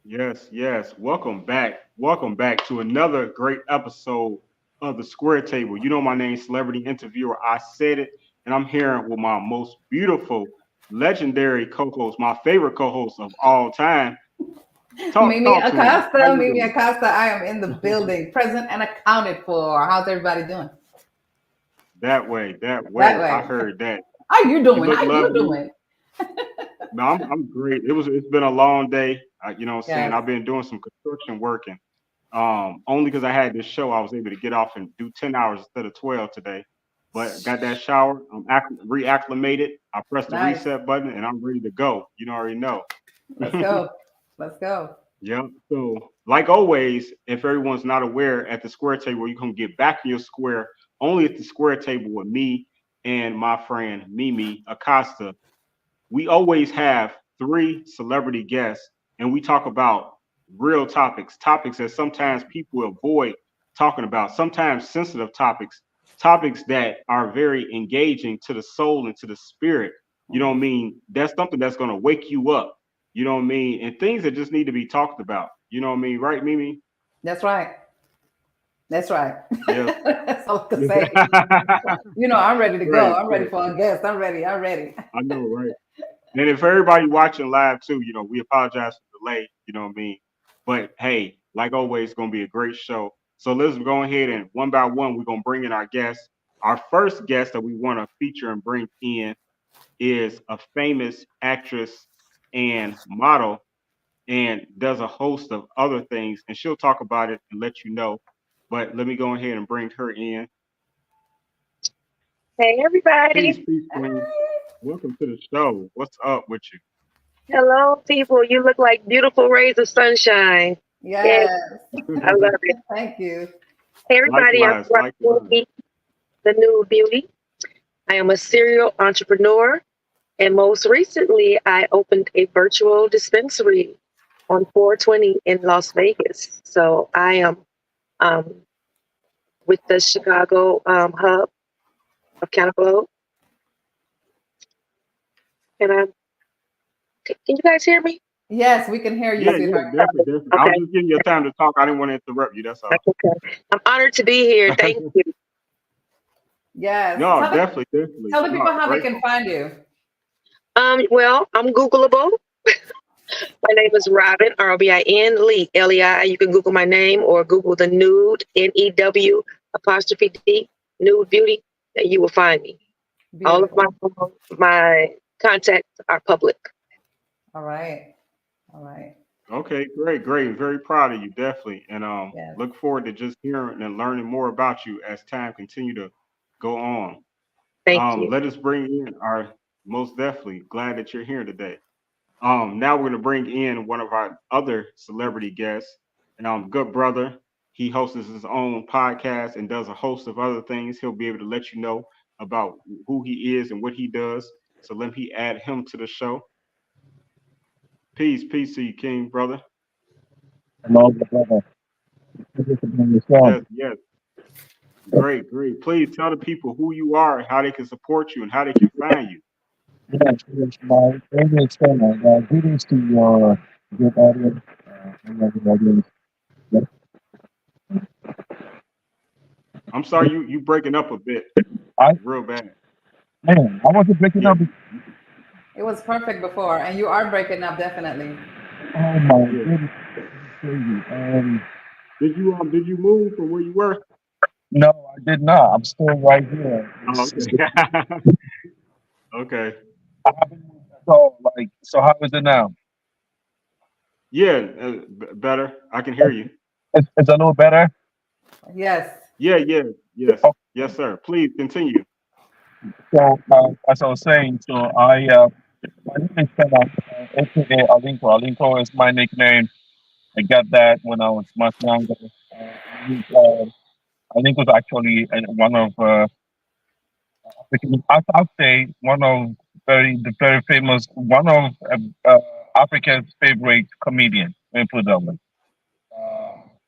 Yes, yes. Welcome back. Welcome back to another great episode of the Square Table. You know my name, celebrity interviewer. I said it, and I'm here with my most beautiful, legendary co-host, my favorite co-host of all time. Mimie Talk to me. How Acosta, you Mimie doing? Acosta, I am in the building, present and accounted for. How's everybody doing? That way, that That way. I way. heard that. How you You doing? look How you lovely. doing? No, I'm great. It's been a long day. You know what I'm saying? Yes, I've been doing some construction working. Only because I had this show, I was able to get off and do 10 hours instead of 12 today. But got that shower, I'm reacclimated. I pressed the nice. reset button and I'm ready to go. You know, already know. Let's go. Let's go. Yeah. So, like always, if everyone's not aware, at the square table, you can get back in your square only at the square table with me and my friend Mimi Acosta. We always have three celebrity guests and we talk about real topics, topics that sometimes people avoid talking about, sometimes sensitive topics, topics that are very engaging to the soul and to the spirit. You know what I Mhm. mean? That's something that's going to wake you up. You know what I mean? And things that just need to be talked about. You know what I mean? Right, Mimi? That's right. That's right. Yes. That's all I can say. I'm ready to go. Great, I'm ready great. for a guest. I'm ready. I'm ready. I know, right? And if everybody watching live too, we apologize for the delay, you know what I mean? But hey, like always, it's gonna be a great show. So let's go ahead and one by one, we're gonna bring in our guests. Our first guest that we want to feature and bring in is a famous actress and model and does a host of other things, and she'll talk about it and let you know. But let me go ahead and bring her in. Hey everybody. Peace, Queen. Welcome to the show. What's up with you? Hello people. You look like beautiful rays of sunshine. Yeah, Yes. I love it. Thank you. Hey everybody, I'm Likewise, likewise. Rocky, the new beauty. I am a serial entrepreneur and most recently I opened a virtual dispensary on 420 in Las Vegas. So I am um, with the Chicago hub of Cannaglobe. And can you guys hear me? Yes, we can hear you, Yeah, sweetheart. definitely, definitely. I was Okay, just giving you time to talk. I didn't want to interrupt you. That's all. that's okay. I'm honored to be here. Thank you. Yes. No, Tell the definitely, definitely. tell the No, people how they can grateful. find you. Well, I'm Googleable. My name is Robin, Robin Lee, Lei. You can Google my name or Google the nude, New apostrophe D, nude beauty, and you will find me. All of Beautiful. my contacts are public. All right. All right. Okay, great, great. Very proud of you, definitely. And Yes. look forward to just hearing and learning more about you as time continue to go on. Thank you. Let us bring in our most definitely glad that you're here today. Now we're gonna bring in one of our other celebrity guests, good brother. He hosts his own podcast and does a host of other things. He'll be able to let you know about who he is and what he does. So let me add him to the show. Peace to you, King, brother. Hello, brother. Thank you for being on the show. Yes, yes. Great, great. Please tell the people who you are, how they can support you, and how they can find you. Yes, yes, my name is Sena. Greetings to your good audience, and good audience. Yes, I'm sorry, you breaking up a bit, I, real bad. man, I want to break it Yeah, up. It was perfect before, and you are breaking up definitely. Oh my yeah. goodness, crazy. Did you move from where you were? No, I did not. I'm still right here. Oh, okay. Okay. I haven't moved at all. So how is it now? Yeah, better. I can hear you. It's a little better. Yes. Yeah, yeah, yes, Okay, yes, sir. Please continue. so as I was saying, my name is Sena, aka Alinco. Alinco is my nickname. I got that when I was much younger. I think was actually one of I'd say one of the very famous one of Africa's favorite comedians. Let me put it that way.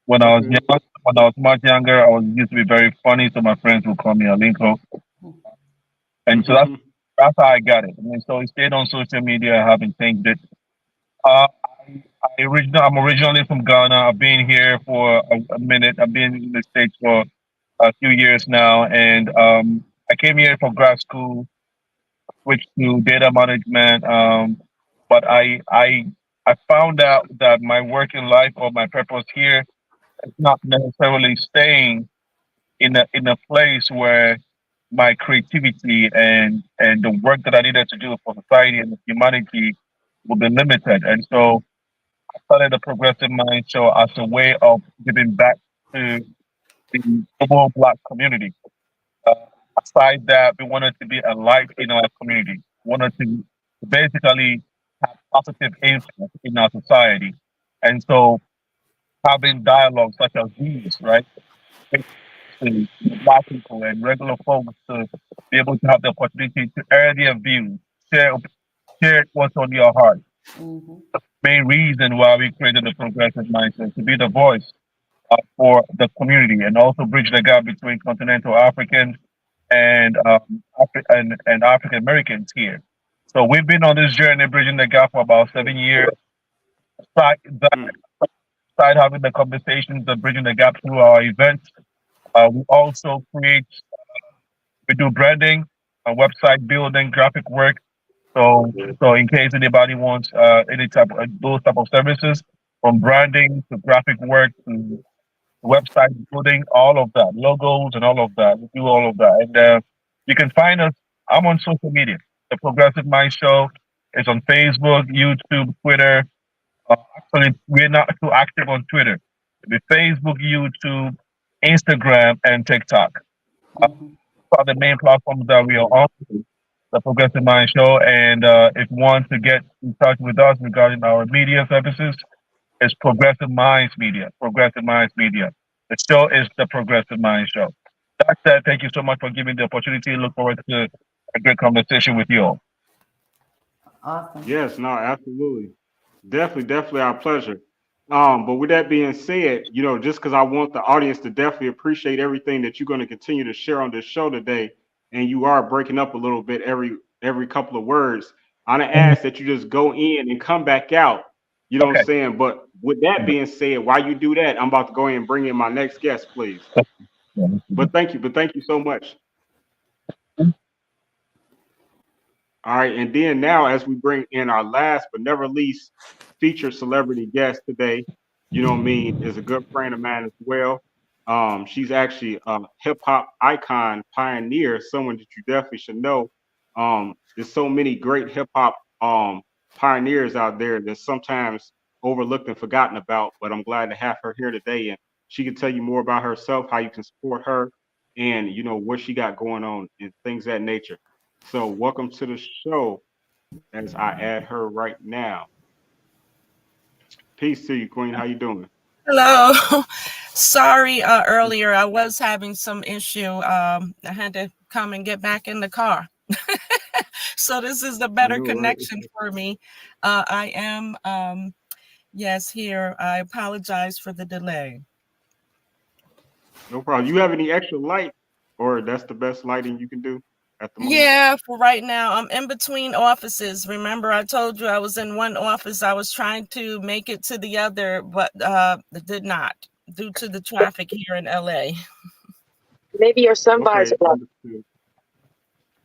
When I was Okay. young, when I was much younger, I was used to be very funny, so my friends would call me Alinko, and so that's how I got it. I mean, so it stayed on social media. I haven't changed it. Uh, I'm originally from Ghana. I've been here for a minute. I've been in the States for a few years now, and I came here for grad school, switched to data management. But I found out that my working life or my purpose here is not necessarily staying in a place where my creativity and the work that I needed to do for society and humanity will be limited. And so I started the Progressive Mind Show as a way of giving back to the global Black community. Uh, Aside that, we wanted to be a light in our community. We wanted to basically have positive influence in our society. And so having dialogues such as these, right? To Black people and regular folks to be able to have the opportunity to air their views, share what's on your heart. Mm-hmm. Main reason why we created the Progressive Mindset to be the voice for the community and also bridge the gap between continental Africans and and African Americans here. So we've been on this journey bridging the gap for about 7 years. Side, that, Mm. side having the conversations and bridging the gap through our events. We also we do branding, website building, graphic work. So in case anybody wants any type of those type of services, from branding to graphic work to website building, all of that, logos and all of that. We do all of that. And you can find us. I'm on social media. The Progressive Mind Show is on Facebook, YouTube, Twitter. Actually, we're not too active on Twitter. The Facebook, YouTube, Instagram, and TikTok Mm-hmm. are the main platforms that we are on. The Progressive Mind Show. And if you want to get in touch with us regarding our media services, it's Progressive Minds Media. Progressive Minds Media. The show is the Progressive Mind Show. That said, thank you so much for giving the opportunity. Look forward to a great conversation with you all. Awesome. Yes, no, absolutely. Definitely our pleasure. But with that being said, just because I want the audience to definitely appreciate everything that you're going to continue to share on this show today, and you are breaking up a little bit every couple of words, I'm gonna ask that you just go in and come back out. You know what Okay. I'm saying? But with that being said, while you do that, I'm about to go ahead and bring in my next guest, please. But thank you so much. All right, and then now as we bring in our last but never least featured celebrity guest today, what I mean, is a good friend of mine as well. She's actually a hip hop icon, pioneer, someone that you definitely should know. There's so many great hip hop pioneers out there that sometimes overlooked and forgotten about, but I'm glad to have her here today, and she can tell you more about herself, how you can support her, and what she got going on and things of that nature. So welcome to the show as I add her right now. Peace to you, Queen. How you doing? Hello. Sorry, earlier I was having some issue. I had to come and get back in the car. So this is the better No worries. connection for me. I am, yes, here. I apologize for the delay. No problem. You have any extra light, or that's the best lighting you can do at the moment? Yeah, for right now, I'm in between offices. Remember, I told you I was in one office. I was trying to make it to the other, but did not due to the traffic here in LA. Maybe your sunbars Okay, are blocked. understood.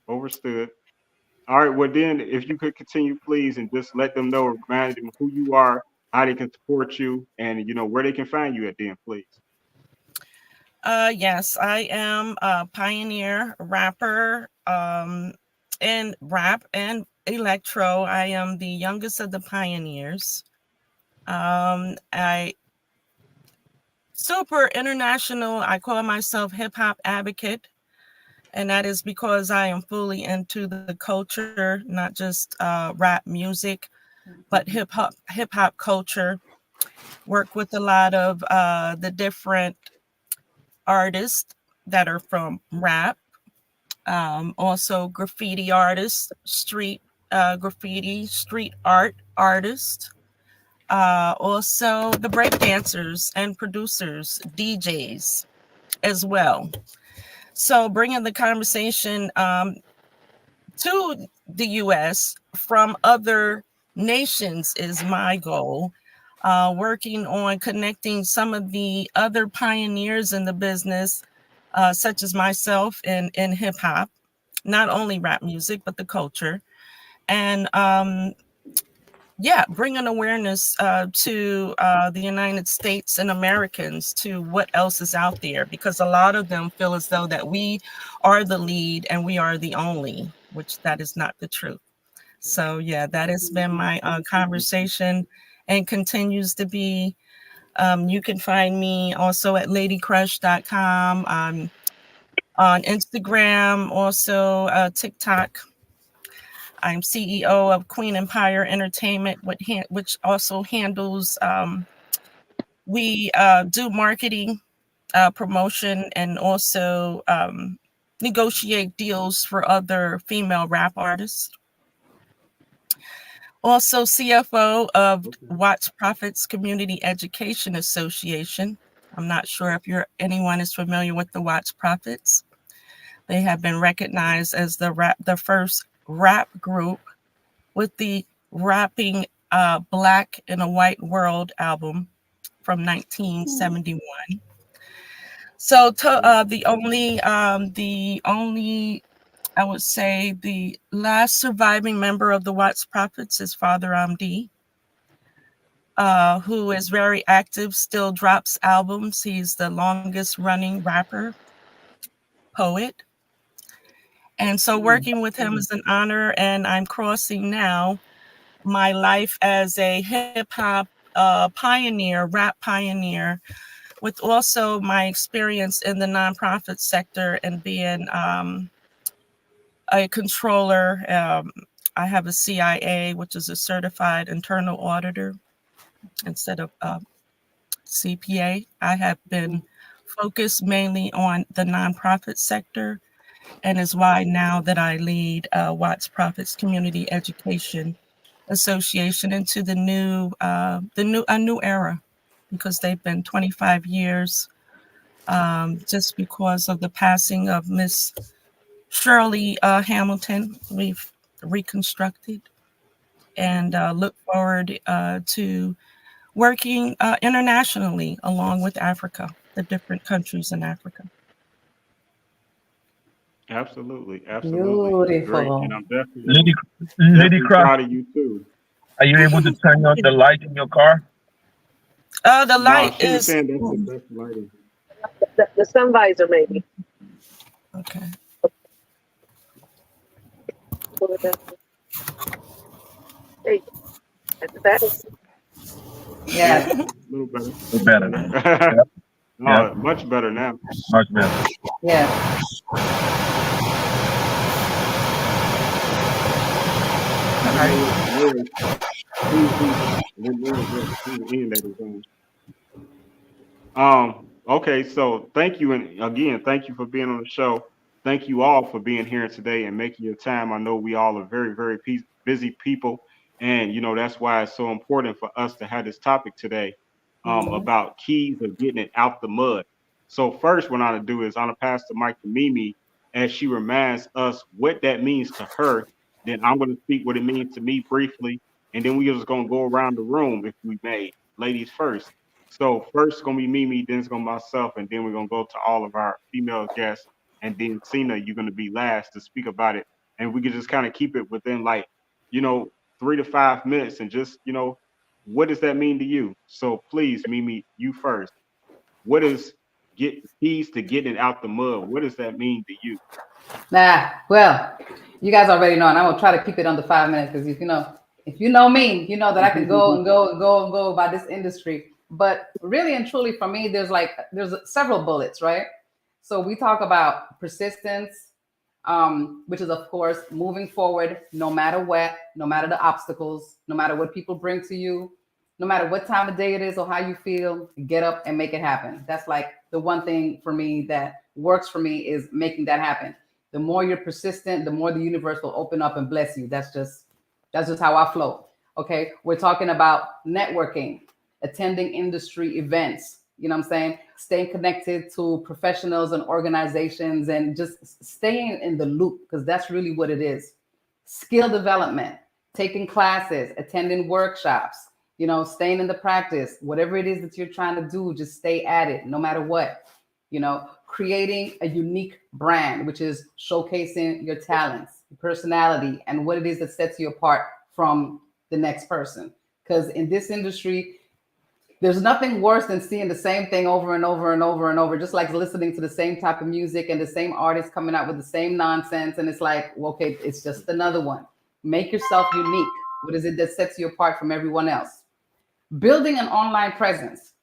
Overstood. All right. Well, then, if you could continue, please, and just let them know, remind them who you are, how they can support you, and where they can find you at. Then, please. Yes, I am a pioneer rapper in rap and electro. I am the youngest of the pioneers. I super international. I call myself hip hop advocate, and that is because I am fully into the culture, not just rap music, but hip hop culture. Work with a lot of the different artists that are from rap. Also graffiti artists, street graffiti, street art artists. Also the breakdancers and producers, DJs as well. So bringing the conversation to the U.S. from other nations is my goal. working on connecting some of the other pioneers in the business, such as myself in hip hop, not only rap music, but the culture. And bringing awareness to the United States and Americans to what else is out there, because a lot of them feel as though that we are the lead and we are the only, which that is not the truth. So yeah, that has been my conversation and continues to be. You can find me also at ladycrush.com, on Instagram, also TikTok. I'm CEO of Queen Empire Entertainment, which also handles, we do marketing, promotion, and also negotiate deals for other female rap artists. Also CFO of Watts Profits Community Education Association. I'm not sure if anyone is familiar with the Watts Profits. They have been recognized as the first rap group with the Rapping Black in a White World album from 1971. So the only I would say the last surviving member of the Watts Prophets is Father Amdi, who is very active, still drops albums. He's the longest running rapper, poet. And so working with him is an honor, and I'm crossing now my life as a hip hop pioneer, rap pioneer, with also my experience in the nonprofit sector and being a controller. I have a CIA, which is a certified internal auditor, instead of CPA. I have been focused mainly on the nonprofit sector, and is why now that I lead Watts Profits Community Education Association into a new era, because they've been 25 years, just because of the passing of Miss Shirley Hamilton. We've reconstructed and look forward to working internationally along with Africa, the different countries in Africa. Absolutely. Great. And I'm Lady definitely Cross, proud of you too. are you able to turn on the light in your car? The No, light she was is saying that's the best lighting. The sun visor, maybe. okay. Pull it down. Hey, that's better. Yeah. A little better. It's better. Yep. No, much better now. Much better. Yeah. Okay, so thank you, and again, thank you for being on the show. Thank you all for being here today and making your time. I know we all are very, very busy people, and that's why it's so important for us to have this topic today, about keys of getting it out the mud. So first, what I'm gonna do is I'm gonna pass the mic to Mimi as she reminds us what that means to her. Then I'm gonna speak what it means to me briefly, and then we're just gonna go around the room if we may. Ladies first. So first it's gonna be Mimi, then it's gonna be myself, and then we're gonna go to all of our female guests, and then Sena, you're gonna be last to speak about it. And we can just kind of keep it within like, 3 to 5 minutes, and just, what does that mean to you? So please, Mimi, you first. What is get keys to getting it out the mud? What does that mean to you? Well, you guys already know, and I'm gonna try to keep it under 5 minutes, because if you know me, you know that I can go and go and go and go about this industry. But really and truly, for me, there's several bullets, right? So we talk about persistence, which is of course moving forward, no matter what, no matter the obstacles, no matter what people bring to you, no matter what time of day it is or how you feel, get up and make it happen. That's like the one thing for me that works for me, is making that happen. The more you're persistent, the more the universe will open up and bless you. That's just how I flow. Okay. We're talking about networking, attending industry events, you know what I'm saying? Staying connected to professionals and organizations, and just staying in the loop, because that's really what it is. Skill development, taking classes, attending workshops, You know, staying in the practice, whatever it is that you're trying to do, just stay at it no matter what. You know, creating a unique brand, which is showcasing your talents, your personality, and what it is that sets you apart from the next person. Because in this industry, there's nothing worse than seeing the same thing over and over and over and over, just like listening to the same type of music and the same artists coming out with the same nonsense. And it's like, well, okay, it's just another one. Make yourself unique. What is it that sets you apart from everyone else? Building an online presence,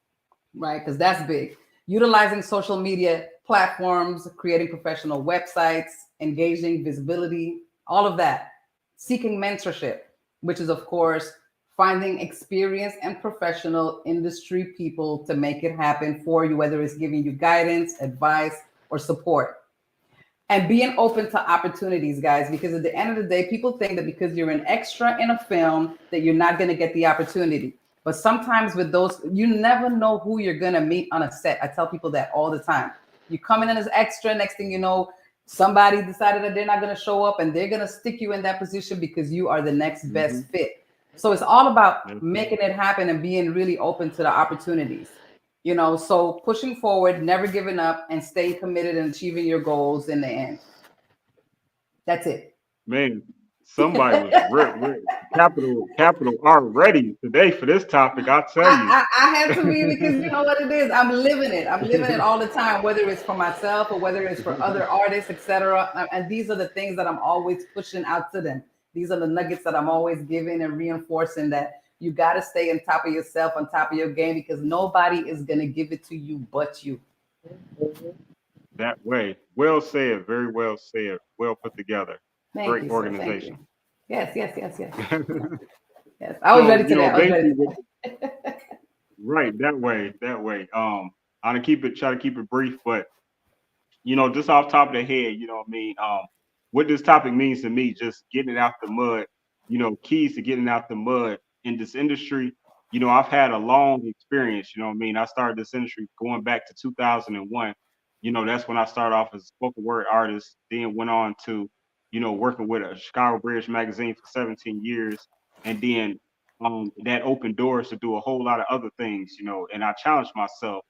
right? Because that's big. Utilizing social media platforms, creating professional websites, engaging visibility, all of that. Seeking mentorship, which is, of course, finding experienced and professional industry people to make it happen for you, whether it's giving you guidance, advice, or support. And being open to opportunities, guys, because at the end of the day, people think that because you're an extra in a film that you're not going to get the opportunity. But sometimes with those, you never know who you're going to meet on a set. I tell people that all the time. You come in as extra, next thing you know, somebody decided that they're not going to show up and they're going to stick you in that position because you are the next best fit. So it's all about making it happen and being really open to the opportunities. You know, so pushing forward, never giving up, and staying committed and achieving your goals in the end. That's it. Man, somebody was capital R ready today for this topic. I'll tell you. I had to be, because you know what it is. I'm living it. I'm living it all the time, whether it's for myself or whether it's for other artists, etc. And these are the things that I'm always pushing out to them. These are the nuggets that I'm always giving and reinforcing, that you got to stay on top of yourself, on top of your game, because nobody is going to give it to you but you. That way. Well said. Very well said. Well put together. Thank Great you, sir. organization. Thank you. Yes. Yes. I was ready today. I was ready. Right, that way. I'm gonna try to keep it brief, but just off top of the head, you know what I mean? What this topic means to me, just getting it out the mud, keys to getting out the mud in this industry. I've had a long experience, you know what I mean? I started this industry going back to 2001. That's when I started off as a spoken word artist, then went on to, working with a Chicago Bridge magazine for 17 years. And then that opened doors to do a whole lot of other things, and I challenged myself.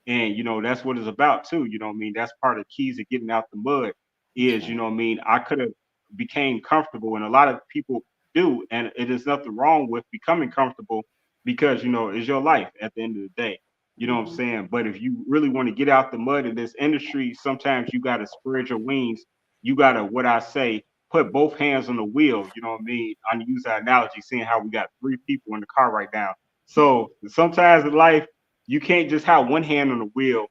And, that's what it's about too. You know what I mean? That's part of the keys of getting out the mud is, you know what I mean? I could have became comfortable, and a lot of people do. And it is nothing wrong with becoming comfortable because, it's your life at the end of the day. You know what I'm saying? But if you really want to get out the mud in this industry, sometimes you got to spread your wings. You got to, what I say, put both hands on the wheel. You know what I mean? I use that analogy, seeing how we got 3 people in the car right now. So sometimes in life, you can't just have one hand on the wheel.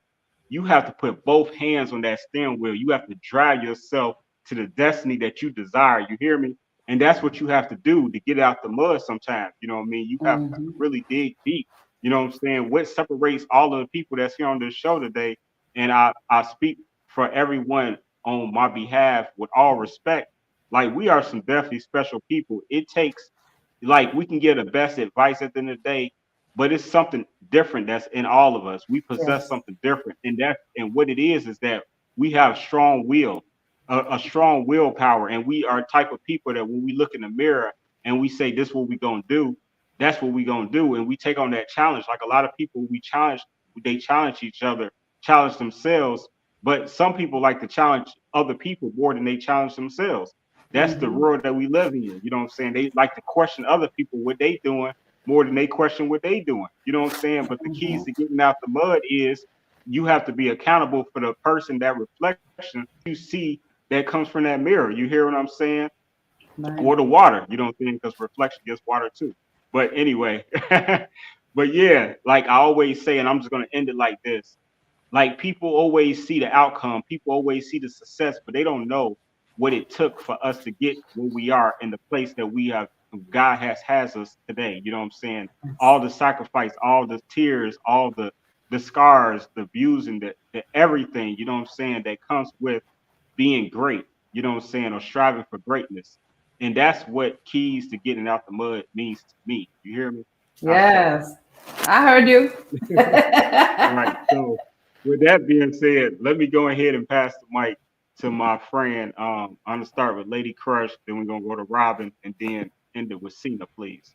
You have to put both hands on that steering wheel. You have to drive yourself to the destiny that you desire. You hear me? And that's what you have to do to get out the mud sometimes. You know what I mean? You have to really dig deep. You know what I'm saying? What separates all of the people that's here on this show today, and I speak for everyone on my behalf with all respect, like we are some definitely special people. It takes, like, we can give the best advice at the end of the day, but it's something different that's in all of us. We possess something different, and what it is that we have strong will, a strong willpower, and we are type of people that when we look in the mirror and we say this is what we're gonna do, that's what we're gonna do, and we take on that challenge. Like a lot of people, they challenge each other, challenge themselves, but some people like to challenge other people more than they challenge themselves. That's the world that we live in. You know what I'm saying? They like to question other people what they doing more than they question what they doing. You know what I'm saying? But the keys to getting out the mud is you have to be accountable for the person, that reflection you see that comes from that mirror. You hear what I'm saying? Right. Or the water, you know what I'm saying? Because reflection gets water too. But anyway, but yeah, like I always say, and I'm just going to end it like this. Like people always see the outcome. People always see the success, but they don't know what it took for us to get where we are in the place that we have. God has us today. You know what I'm saying? All the sacrifice, all the tears, all the scars, the views, and the everything, you know what I'm saying, that comes with being great, you know what I'm saying, or striving for greatness. And that's what keys to getting out the mud means to me. You hear me? Yes, I heard you. All right. So with that being said, let me go ahead and pass the mic to my friend. I'm gonna start with Lady Crush, then we're gonna go to Robin, and then end it with Sena, please.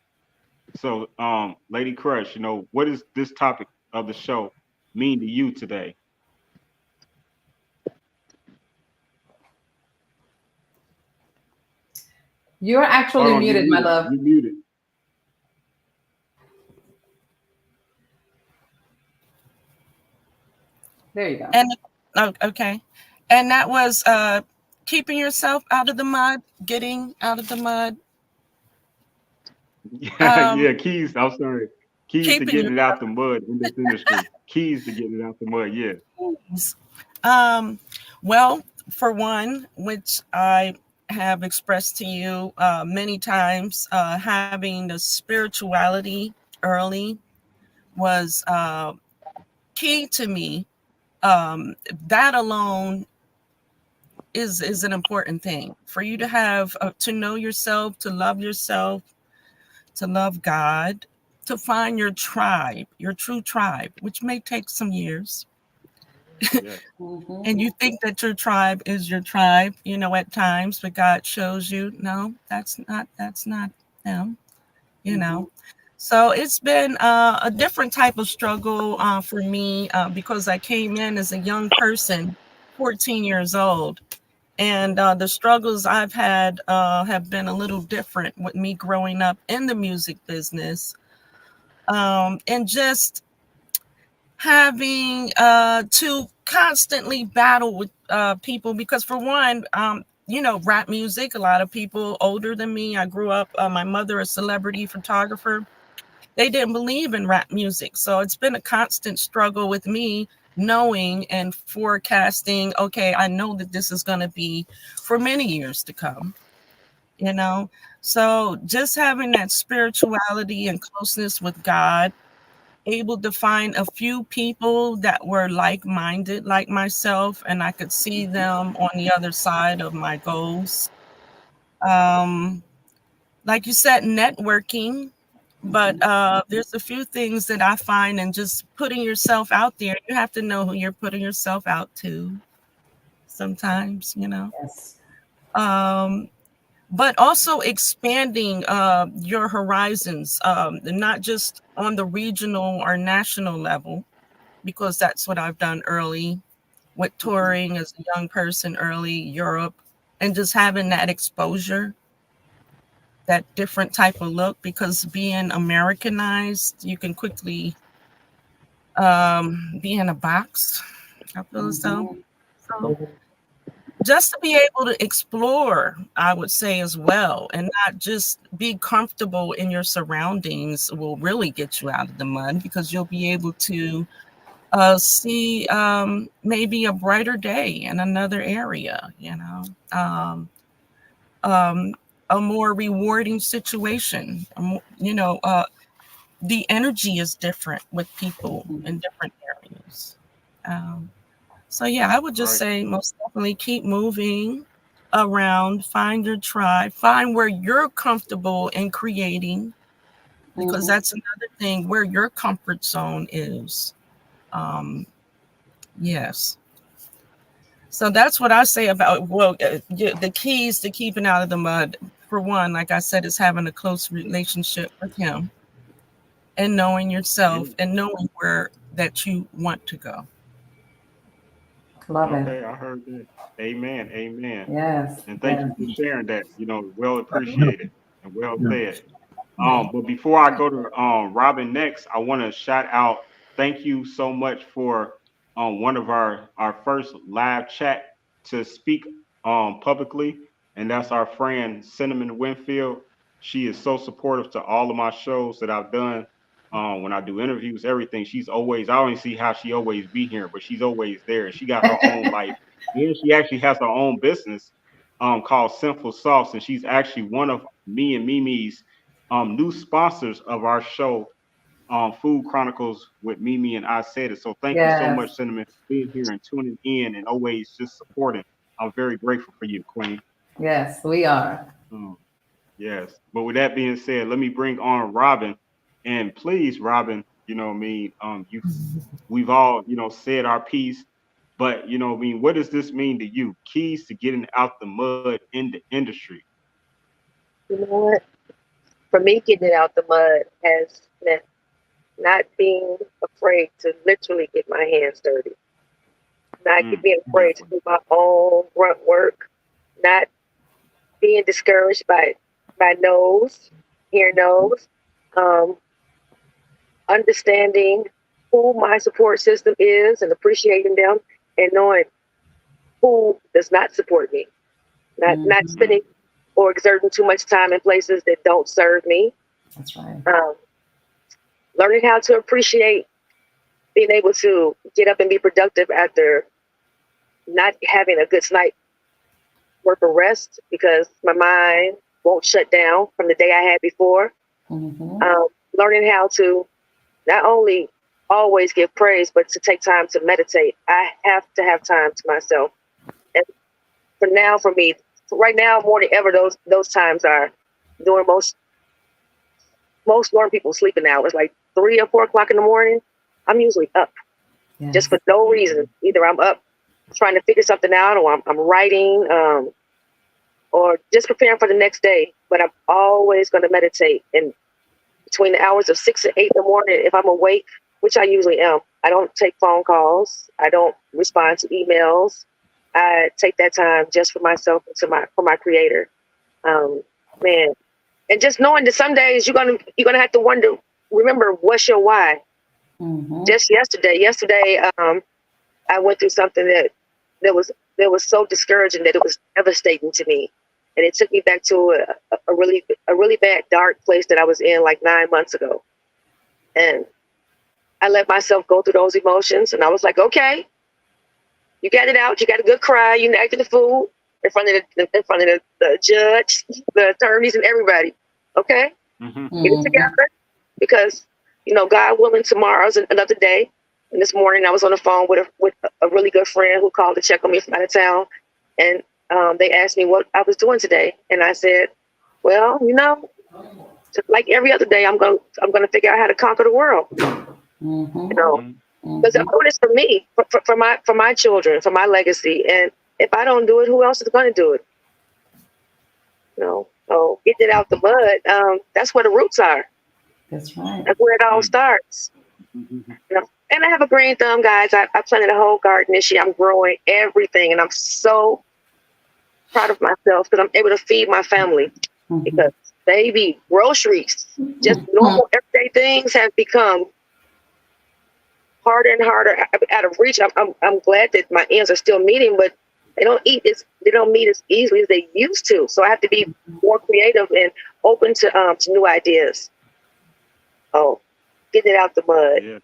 So, Lady Crush, what does this topic of the show mean to you today? You're Hold actually on, you muted, my muted. love. You muted. There you go. And oh, okay. And that was keeping yourself out of the mud, getting out of the mud. Yeah, keys. I'm sorry. Keys to Keeping getting it yourself. out the mud in this industry. Keys to getting it out the mud. Yeah. Um, well, for one, which I have expressed to you many times, having the spirituality early was key to me. That alone is an important thing for you to have to know yourself, to love God, to find your tribe, your true tribe, which may take some years. Yes. And you think that your tribe is your tribe, at times, but God shows you, no, that's not them, you know. So it's been a different type of struggle for me because I came in as a young person, 14 years old. And the struggles I've had have been a little different with me growing up in the music business, and just having to constantly battle with people because, for one, rap music, a lot of people older than me, I grew up, my mother, a celebrity photographer, they didn't believe in rap music. So it's been a constant struggle with me knowing and forecasting, okay, I know that this is going to be for many years to come, you know? So just having that spirituality and closeness with God, able to find a few people that were like-minded, like myself, and I could see them on the other side of my goals. Um, like you said, networking, but there's a few things that I find in just putting yourself out there. You have to know who you're putting yourself out to sometimes, Yes. Um, but also expanding your horizons, not just on the regional or national level, because that's what I've done early with touring as a young person, early Europe, and just having that exposure, that different type of look, because being Americanized, you can quickly be in a box. I feel so. So just to be able to explore, I would say, as well, and not just be comfortable in your surroundings will really get you out of the mud, because you'll be able to see maybe a brighter day in another area, um, a more rewarding situation. The energy is different with people in different areas. Um, so yeah, I would just Right. say most definitely keep moving around, find your tribe, find where you're comfortable in creating, because that's another thing, where your comfort zone is. Um, yes. So that's what I say about, well, the keys to keeping out of the mud. For one, like I said, is having a close relationship with him and knowing yourself and knowing where that you want to go. Love it. Okay, I heard that. Amen. Amen. Yes. And thank Yes. you for sharing that. Well appreciated and well Yeah. said. Yeah. But before I go to Robin next, I want to shout out. Thank you so much for one of our first live chat to speak publicly, and that's our friend Cinnamon Winfield. She is so supportive to all of my shows that I've done. When I do interviews, everything, I only see how she always be here, but she's always there. She got her own life, and she actually has her own business called Sinful Sauce, and she's actually one of me and Mimie's new sponsors of our show, Food Chronicles with Mimie and Isaidit. So thank you so much, Yes. Cinnamon, for being here and tuning in and always just supporting. I'm very grateful for you, Queen. Yes, we are. Um, yes. But with that being said, let me bring on Robin. And please, Robin, what I mean, we've all, said our piece, but what I mean, what does this mean to you? Keys to getting out the mud in the industry. You know what? for me, getting it out the mud has meant not being afraid to literally get my hands dirty, not being afraid to do my own grunt work, not being discouraged by no's, hear no's, understanding who my support system is and appreciating them, and knowing who does not support me, not spending or exerting too much time in places that don't serve me. That's right. Learning how to appreciate being able to get up and be productive after not having a good night worth of rest because my mind won't shut down from the day I had before. Learning how to not only always give praise, but to take time to meditate. I have to have time to myself. And for me, right now, more than ever, those times are during most normal people sleeping hours, like 3 or 4 o'clock in the morning. I'm usually up just for no reason. Either I'm up trying to figure something out, or I'm writing, or just preparing for the next day. But I'm always going to meditate. And between the hours of 6 and 8 in the morning, if I'm awake, which I usually am, I don't take phone calls. I don't respond to emails. I take that time just for myself and for my creator. Man. And just knowing that some days you're gonna have to remember what's your why. Just yesterday, I went through something that was so discouraging that it was devastating to me, and it took me back to a really bad dark place that I was in like 9 months ago, and I let myself go through those emotions, and I was like, okay, you got it out, you got a good cry, you acted the fool in front of the judge, the attorneys, and everybody. Okay, get it together, because God willing, tomorrow's another day. And this morning I was on the phone with a really good friend who called to check on me from out of town, and they asked me what I was doing today, and I said, well, just like every other day, I'm gonna figure out how to conquer the world. Because I'm doing this for me, for my children, for my legacy, and if I don't do it, who else is going to do it? So getting it out the mud, that's where the roots are. That's right. That's where it all starts. And I have a green thumb, guys. I planted a whole garden this year. I'm growing everything, and I'm so proud of myself because I'm able to feed my family. Because baby, groceries, just normal everyday things have become harder and harder, out of reach. I'm glad that my ends are still meeting, but they don't meet as easily as they used to. So I have to be more creative and open to new ideas. Oh, getting it out the mud. Yeah.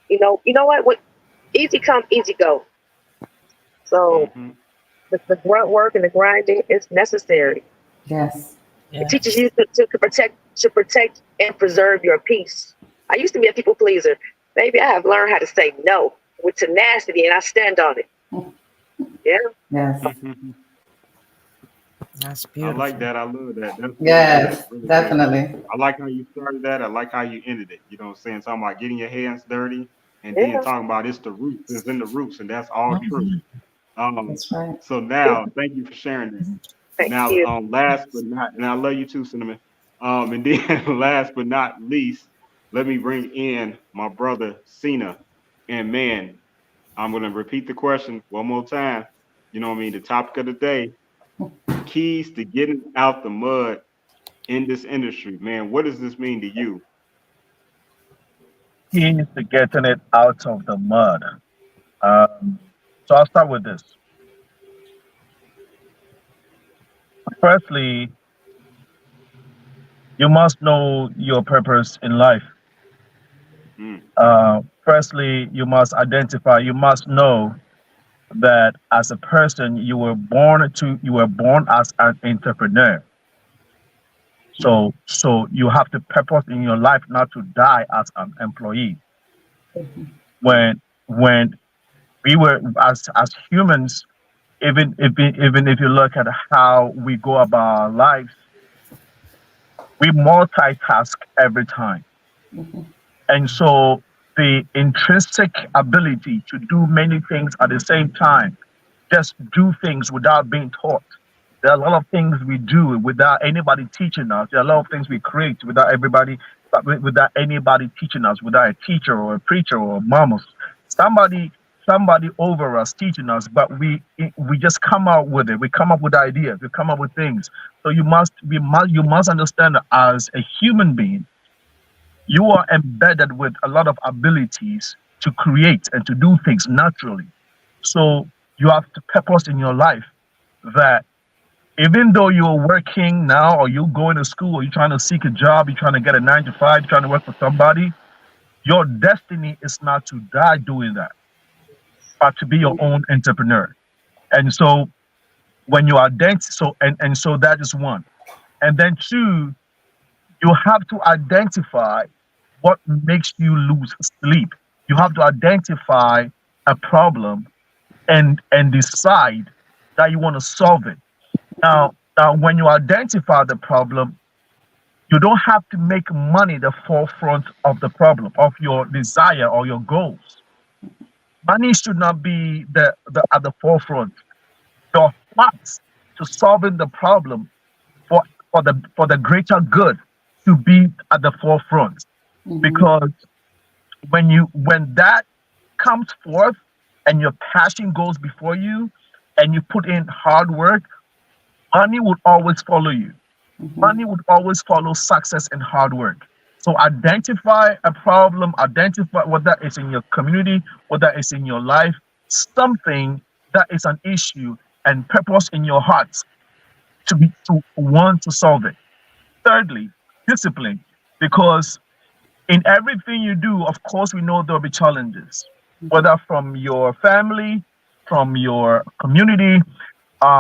You know what? Easy come, easy go. So the grunt work and the grinding is necessary. Yes. It teaches you to protect and preserve your peace. I used to be a people pleaser. Baby, I have learned how to say no with tenacity, and I stand on it. Yeah. Yes. That's beautiful. I like that. I love that. That's yes, really definitely. good. I like how you started that. I like how you ended it. You know what I'm saying? Talking about getting your hands dirty, and then talking about it's the roots. It's in the roots, and that's all true. That's right. So now, thank you for sharing that. Thank now, you. Last but not, and I love you too, Cinnamon. And then last but not least, let me bring in my brother Sena. And man, I'm gonna repeat the question one more time. You know what I mean? The topic of the day: keys to getting out the mud in this industry. Man, what does this mean to you? Keys to getting it out of the mud. So I'll start with this. Firstly, you must know your purpose in life. Firstly, you must know that as a person, you were born as an entrepreneur. So you have the purpose in your life not to die as an employee. When we were as humans, even if you look at how we go about our lives, we multitask every time. And so the intrinsic ability to do many things at the same time, just do things without being taught, There are a lot of things we do without anybody teaching us. There are a lot of things we create without anybody teaching us, without a teacher or a preacher or a mama, somebody somebody over us teaching us, but we just come out with it. We come up with ideas. We come up with things. So you must understand that as a human being, you are embedded with a lot of abilities to create and to do things naturally. So you have to purpose in your life that even though you're working now or you're going to school or you're trying to seek a job, you're trying to get a 9 to 5, you're trying to work for somebody, your destiny is not to die doing that, but to be your own entrepreneur. And so when you so that is one. And then two, you have to identify what makes you lose sleep. You have to identify a problem and decide that you want to solve it. Now, when you identify the problem, you don't have to make money the forefront of the problem, of your desire or your goals. Money should not be at the forefront. Your heart to solving the problem for the greater good to be at the forefront. Mm-hmm. Because when that comes forth and your passion goes before you and you put in hard work, money would always follow you. Mm-hmm. Money would always follow success and hard work. So identify a problem, identify whether it's in your community, whether it's in your life, something that is an issue, and purpose in your heart to want to solve it. Thirdly, discipline, because in everything you do, of course, we know there'll be challenges, whether from your family, from your community.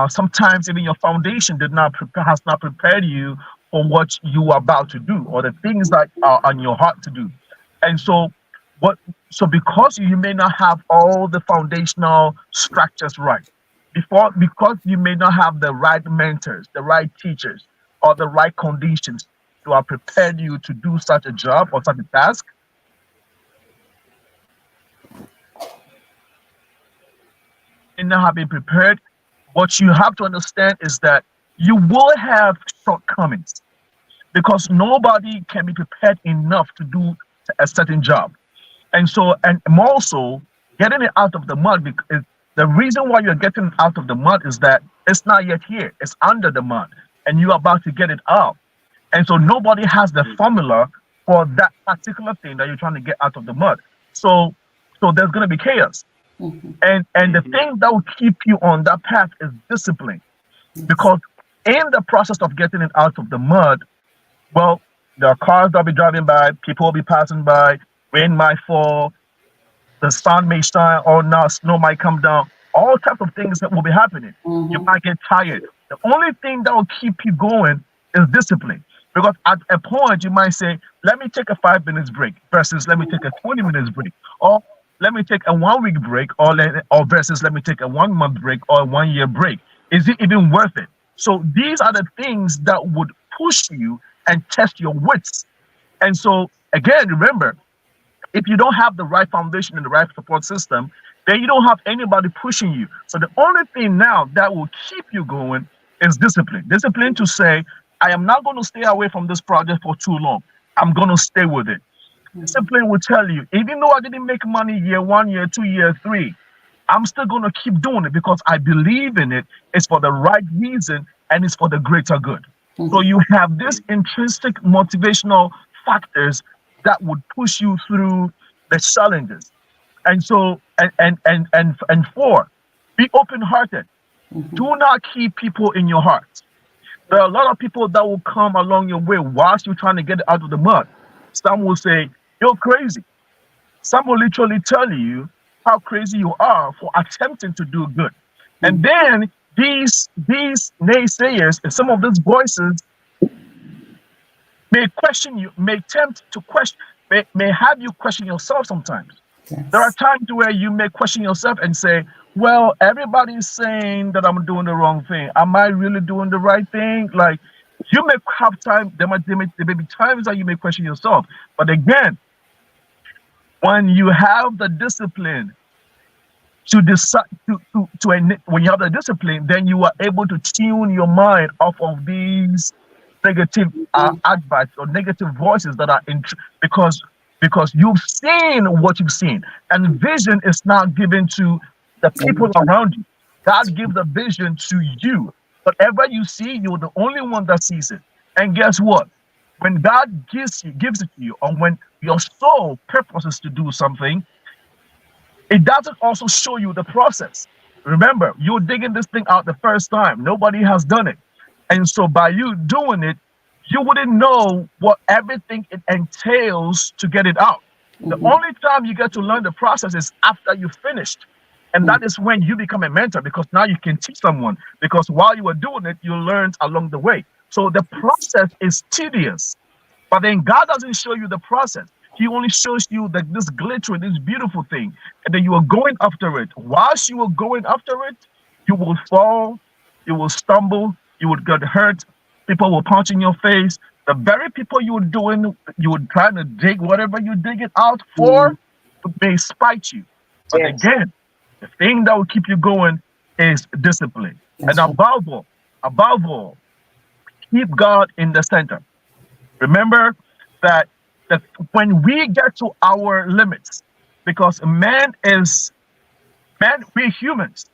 Sometimes even your foundation has not prepared you for what you are about to do or the things that are on your heart to do. And so because you may not have all the foundational structures right, because you may not have the right mentors, the right teachers, or the right conditions to have prepared you to do such a job or such a task, and not have been prepared, what you have to understand is that you will have shortcomings because nobody can be prepared enough to do a certain job. And so, and more so, getting it out of the mud, because the reason why you're getting out of the mud is that it's not yet here. It's under the mud and you're about to get it out. And so nobody has the formula for that particular thing that you're trying to get out of the mud. So there's going to be chaos. Mm-hmm. And the thing that will keep you on that path is discipline. Because in the process of getting it out of the mud, well, there are cars that'll be driving by, people will be passing by, rain might fall, the sun may shine, or now snow might come down. All types of things that will be happening. Mm-hmm. You might get tired. The only thing that will keep you going is discipline. Because at a point you might say, let me take a 5 minutes break versus let me take a 20 minutes break. Or let me take a 1 week break or versus let me take a 1 month break or a 1 year break. Is it even worth it? So these are the things that would push you and test your wits. And so again, remember, if you don't have the right foundation and the right support system, then you don't have anybody pushing you. So the only thing now that will keep you going is discipline. Discipline to say, I am not going to stay away from this project for too long. I'm going to stay with it. Discipline will tell you, even though I didn't make money year 1, year 2, year 3, I'm still going to keep doing it because I believe in it. It's for the right reason and it's for the greater good. Mm-hmm. So you have this intrinsic motivational factors that would push you through the challenges. And so, and four, be open-hearted. Mm-hmm. Do not keep people in your heart. There are a lot of people that will come along your way whilst you're trying to get it out of the mud. Some will say, you're crazy. Some will literally tell you how crazy you are for attempting to do good. Mm-hmm. And then these naysayers and some of these voices may question you, may tempt to question, may have you question yourself sometimes. Yes. There are times where you may question yourself and say, well, everybody's saying that I'm doing the wrong thing. Am I really doing the right thing? Like, you may have time, there may be times that you may question yourself. But again, when you have the discipline to decide when you have the discipline, then you are able to tune your mind off of these negative advice or negative voices that are because you've seen what you've seen, and vision is not given to the people around you. God gives a vision to you. Whatever you see, you're the only one that sees it. And guess what? When God gives it to you, or when your soul purposes to do something, it doesn't also show you the process. Remember, you're digging this thing out the first time. Nobody has done it. And so by you doing it, you wouldn't know what everything it entails to get it out. The only time you get to learn the process is after you finished. And that is when you become a mentor, because now you can teach someone. Because while you were doing it, you learned along the way. So the process is tedious. But then God doesn't show you the process. He only shows you that this glitter, this beautiful thing, and then you are going after it. Whilst you are going after it, you will fall, you will stumble, you will get hurt. People will punch in your face. The very people you were trying to dig whatever you dig it out for, may spite you. But again, the thing that will keep you going is discipline. And above all, keep God in the center. Remember that when we get to our limits, because we're humans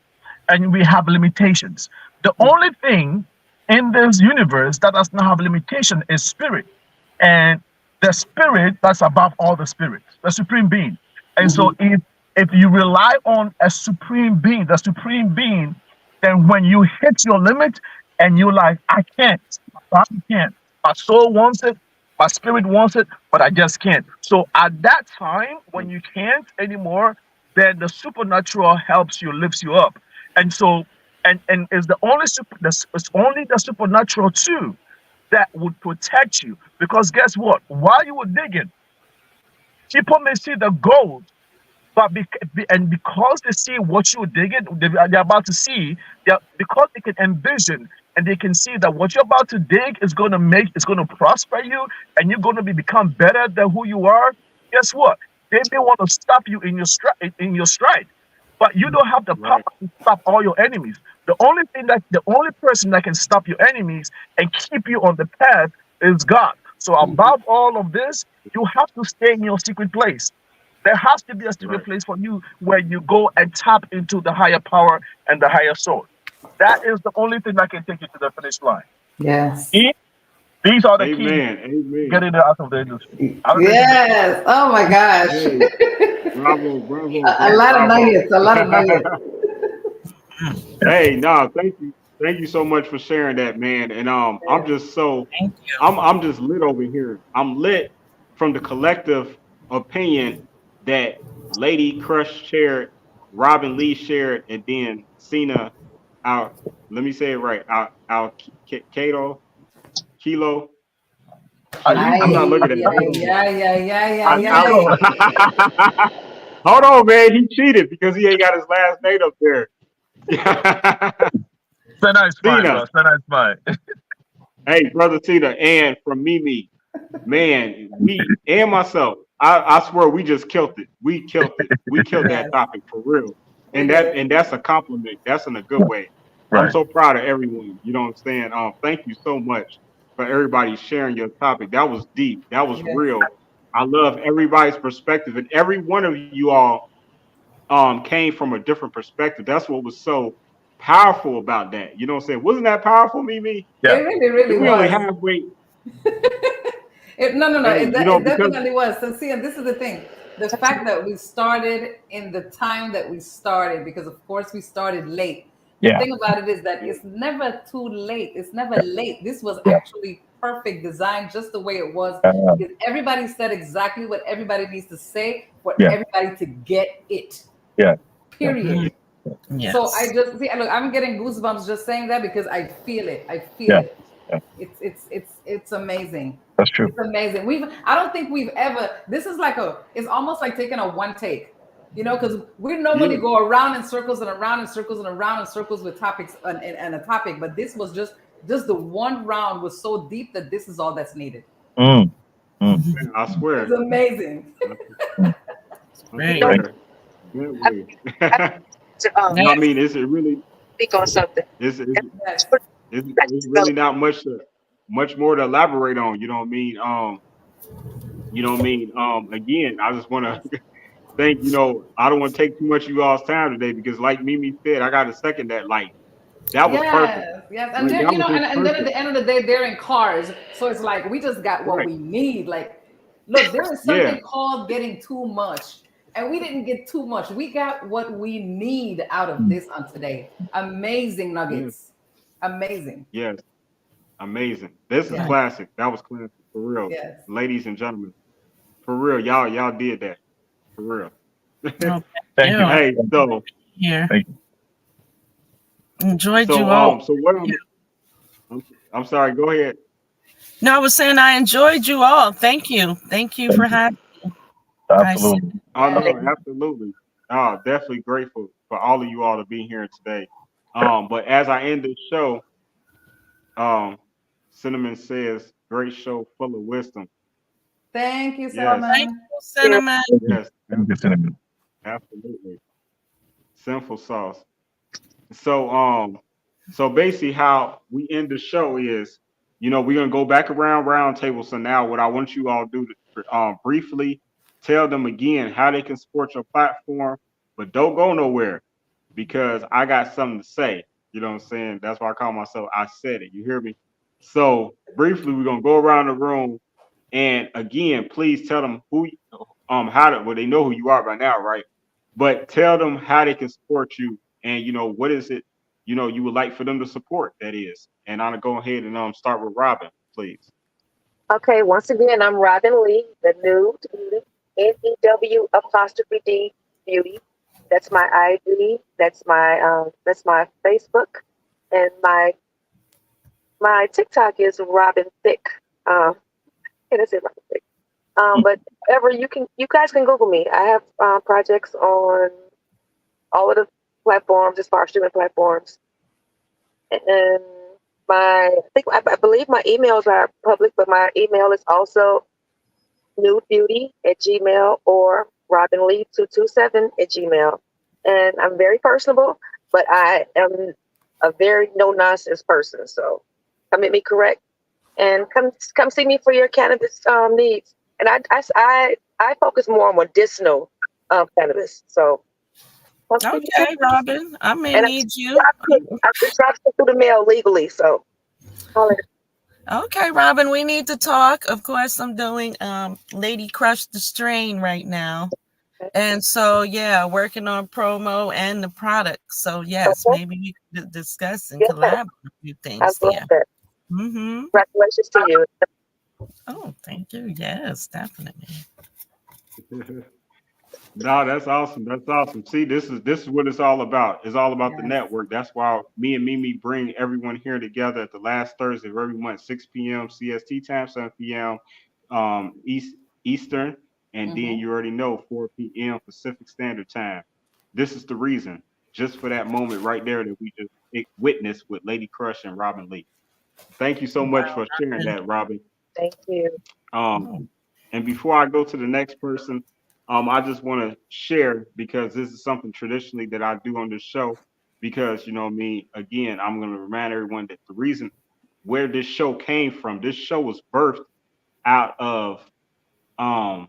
and we have limitations. The only thing in this universe that does not have limitation is spirit. And the spirit that's above all the spirits, the supreme being. And so if you rely on a supreme being, then when you hit your limit and you're like, I can't, my body can't, my soul wants it, my spirit wants it, but I just can't. So at that time, when you can't anymore, then the supernatural helps you, lifts you up. And so, and it's only the supernatural too that would protect you. Because guess what? While you were digging, people may see the gold, but because they see what you're digging, they're about to see, because they can envision and they can see that what you're about to dig is going to prosper you, and you're going to become better than who you are. Guess what? They may want to stop you in your stride, but you don't have the power to stop all your enemies. The only person that can stop your enemies and keep you on the path is God. So above all of this, you have to stay in your secret place. There has to be a secret place for you where you go and tap into the higher power and the higher soul. That is the only thing that can take you to the finish line. Yes. These are the keys. Amen. Getting it out of the industry. Yes. Oh my gosh. Hey. Bravo. A lot of nuggets. Hey, no, thank you. Thank you so much for sharing that, man. And I'm just Thank you. I'm just lit over here. I'm lit from the collective opinion that Lady Crush shared, Robin Lee shared, and then Sena out. Let me say it right. Kilo. I'm not looking at it. Hold on, man. He cheated because he ain't got his last name up there. Sena is fine, bro. Sena is fine. Hey, brother Sena, and from Mimie, man, and myself, I swear we just killed it. We killed that topic for real. And that's a compliment. That's in a good way. Right. I'm so proud of everyone. You know what I'm saying? Thank you so much for everybody sharing your topic. That was deep. That was real. I love everybody's perspective, and every one of you all came from a different perspective. That's what was so powerful about that. You know what I'm saying? Wasn't that powerful, Mimie? Yeah. It really was. Only halfway. No. It definitely was. So see, and this is the thing. The fact that we started in the time that we started, because of course we started late. The thing about it is that it's never too late. It's never late. This was actually perfect design, just the way it was. Because everybody said exactly what everybody needs to say for everybody to get it. Yeah. Period. Yes. So I just see. Look, I'm getting goosebumps just saying that because I feel it. It. It's amazing. That's true. It's amazing. I don't think we've ever. This is it's almost like taking a one take. You know, because we normally go around in circles and around in circles and around in circles with topics and a topic, but this was just the one round was so deep that this is all that's needed. I swear. It's amazing. to You know what I mean? Is it really? speak on something. Is Yes. it's really not much more to elaborate on. You know what I mean? You know what I mean? Again, I just want to thank. I don't want to take too much of you all's time today because, like Mimie said, I got to second that. Like that was perfect. Yes, and Like they're, that was just and then at perfect. the end of the day, they're in cars, so it's like we just got what Right. we need. Like, look, there is Yeah. something called getting too much, and we didn't get too much. We got what we need out of this on today. Amazing Yeah. nuggets, amazing. Yes. Amazing. This is Yeah. classic. That was classic for real, Yes. ladies and gentlemen. For real, y'all did that for real. Oh, Thank you. Hey, so here. Thank you. Enjoyed you all. so what? I'm sorry. Go ahead. No, I was saying I enjoyed you all. Thank you. Thank you for having me. Absolutely. Oh no, Yes. absolutely. Oh, definitely grateful for all of you all to be here today. But as I end the show, Cinnamon says, "Great show, full of wisdom." Thank you, Yes, Thank Solomon. you, Cinnamon. yes, Thank you, Cinnamon. absolutely. Sinful sauce. So basically how we end the show is, we're gonna go back around round table. So now what I want you all to do to briefly tell them again how they can support your platform, but don't go nowhere because I got something to say. You know what I'm saying? That's why I call myself I said it. You hear me? So briefly, we're gonna go around the room and again, please tell them well, they know who you are by now, right? But tell them how they can support you and what is it you would like for them to support, that is. And I'm gonna go ahead and start with Robin, please. Okay, once again, I'm Robin Lee, the Nude Beauty, NEW apostrophe D Beauty. That's my ID. That's my Facebook, and my TikTok is Robin Thick. And it's Robin Thick. But whatever, you guys can Google me. I have projects on all of the platforms as far as streaming platforms, and I believe my emails are public, but my email is also nudebeauty@gmail or robinlee227@gmail. And I'm very personable, but I am a very no nonsense person. So come at me correct and come see me for your cannabis needs. And I focus more on medicinal cannabis. So come see me. Okay, Robin. I may And need you. I drop it through the mail legally. So holler. Okay, Robin, we need to talk. Of course, I'm doing Lady Crush the Strain right now. And so, yeah, working on promo and the product. So, yes, Okay. maybe we could discuss and Yeah. collab on a few I things love there. that. Mm-hmm. Congratulations to you. Oh, thank you. Yes, definitely. No, that's awesome. That's awesome. See, this is what it's all about. It's all about the Yes. network. That's why me and Mimie bring everyone here together at the last Thursday of every month, 6 p.m. CST time, 7 p.m. Eastern, and then you already know 4 p.m. Pacific Standard Time. This is the reason, just for that moment right there that we just witnessed with Lady Crush and Robin Lee. Thank you so much for sharing that, Robin. Thank you. And before I go to the next person, I just want to share because this is something traditionally that I do on this show. Because me, again, I'm going to remind everyone that the reason where this show came from, this show was birthed out of a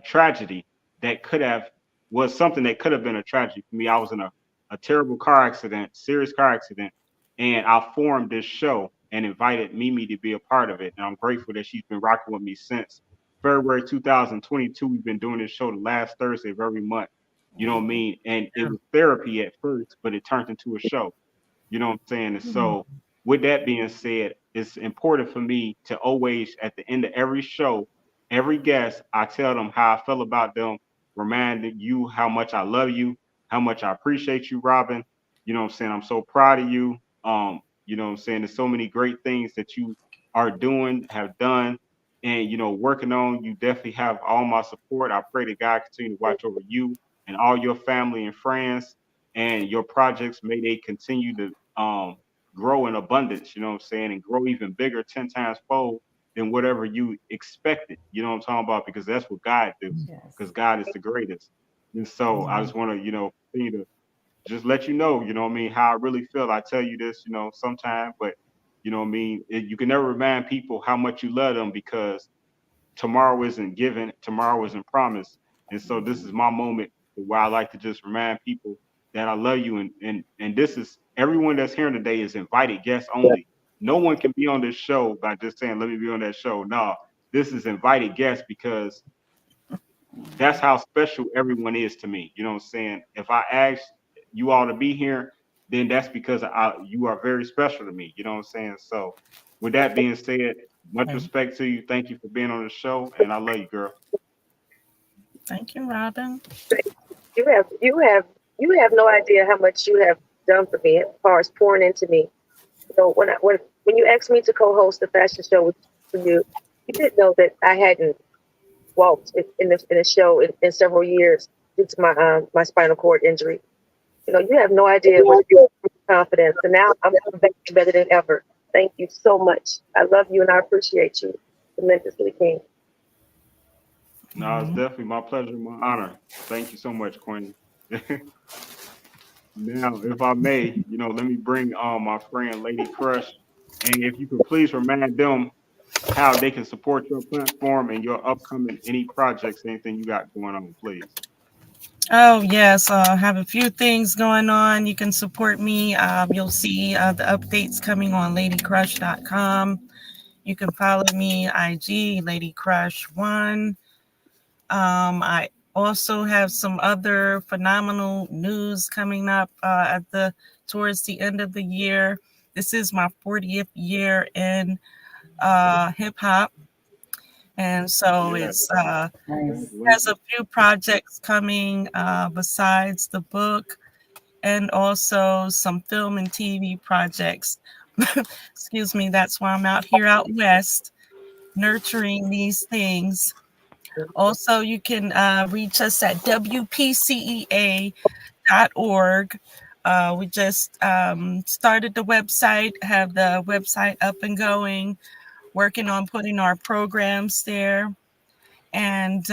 tragedy that was something that could have been a tragedy for me. I was in a terrible car accident, serious car accident, and I formed this show and invited Mimie to be a part of it. And I'm grateful that she's been rocking with me since February 2022. We've been doing this show the last Thursday of every month. You know what I mean? And it was therapy at first, but it turned into a show. You know what I'm saying? And so, with that being said, it's important for me to always, at the end of every show, every guest, I tell them how I feel about them, reminding you how much I love you, how much I appreciate you, Robin. You know what I'm saying? I'm so proud of you. You know what I'm saying? There's so many great things that you are doing, have done, and working on. You definitely have all my support. I pray that God continue to watch over you and all your family and friends and your projects. May they continue to grow in abundance, you know what I'm saying, and grow even bigger, 10 times fold than whatever you expected. You know what I'm talking about? Because that's what God do. Yes. Because God is the greatest. And so I just want to, continue to just let you know, what I mean, how I really feel. I tell you this, sometime, but you know what I mean? You can never remind people how much you love them because tomorrow isn't given, tomorrow isn't promised. And so this is my moment where I like to just remind people that I love you. And this is everyone that's here today is invited guests only. No one can be on this show by just saying, let me be on that show. No, this is invited guests because that's how special everyone is to me. You know what I'm saying? If I ask you all to be here, then that's because you are very special to me. You know what I'm saying? So, with that being said, much respect to you. Thank you for being on the show, and I love you, girl. Thank you, Robin. You have no idea how much you have done for me as far as pouring into me. When you asked me to co-host the fashion show with you, you didn't know that I hadn't walked in the show in several years due to my spinal cord injury. You have no idea what you confidence, and now I'm back better than ever. Thank you so much. I love you and I appreciate you tremendously, King. No, it's definitely my pleasure, my honor. Thank you so much, Quinn. Now, if I may, let me bring my friend Lady Crush, and if you could please remind them how they can support your platform and your upcoming any projects, anything you got going on, please. Oh, yes. I have a few things going on. You can support me. You'll see the updates coming on ladycrush.com. You can follow me, IG, ladycrush1. I also have some other phenomenal news coming up towards the end of the year. This is my 40th year in hip hop. And so it's has a few projects coming besides the book, and also some film and TV projects. Excuse me, that's why I'm out here out west nurturing these things. Also, you can reach us at WPCEA.org. We just started the website, have the website up and going, working on putting our programs there. And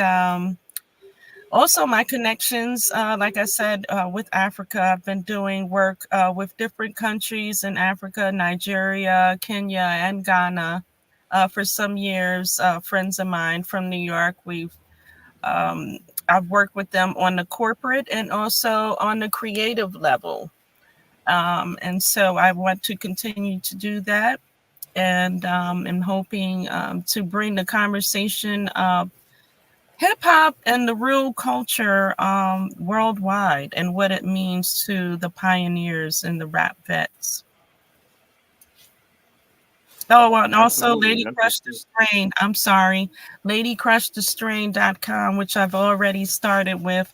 also my connections, like I said, with Africa, I've been doing work with different countries in Africa, Nigeria, Kenya, and Ghana for some years. Friends of mine from New York, I've worked with them on the corporate and also on the creative level. And so I want to continue to do that. And I'm hoping to bring the conversation of hip hop and the real culture worldwide and what it means to the pioneers and the rap vets. Oh, and also Lady Crush the Strain. I'm sorry, ladycrushthestrain.com, which I've already started with.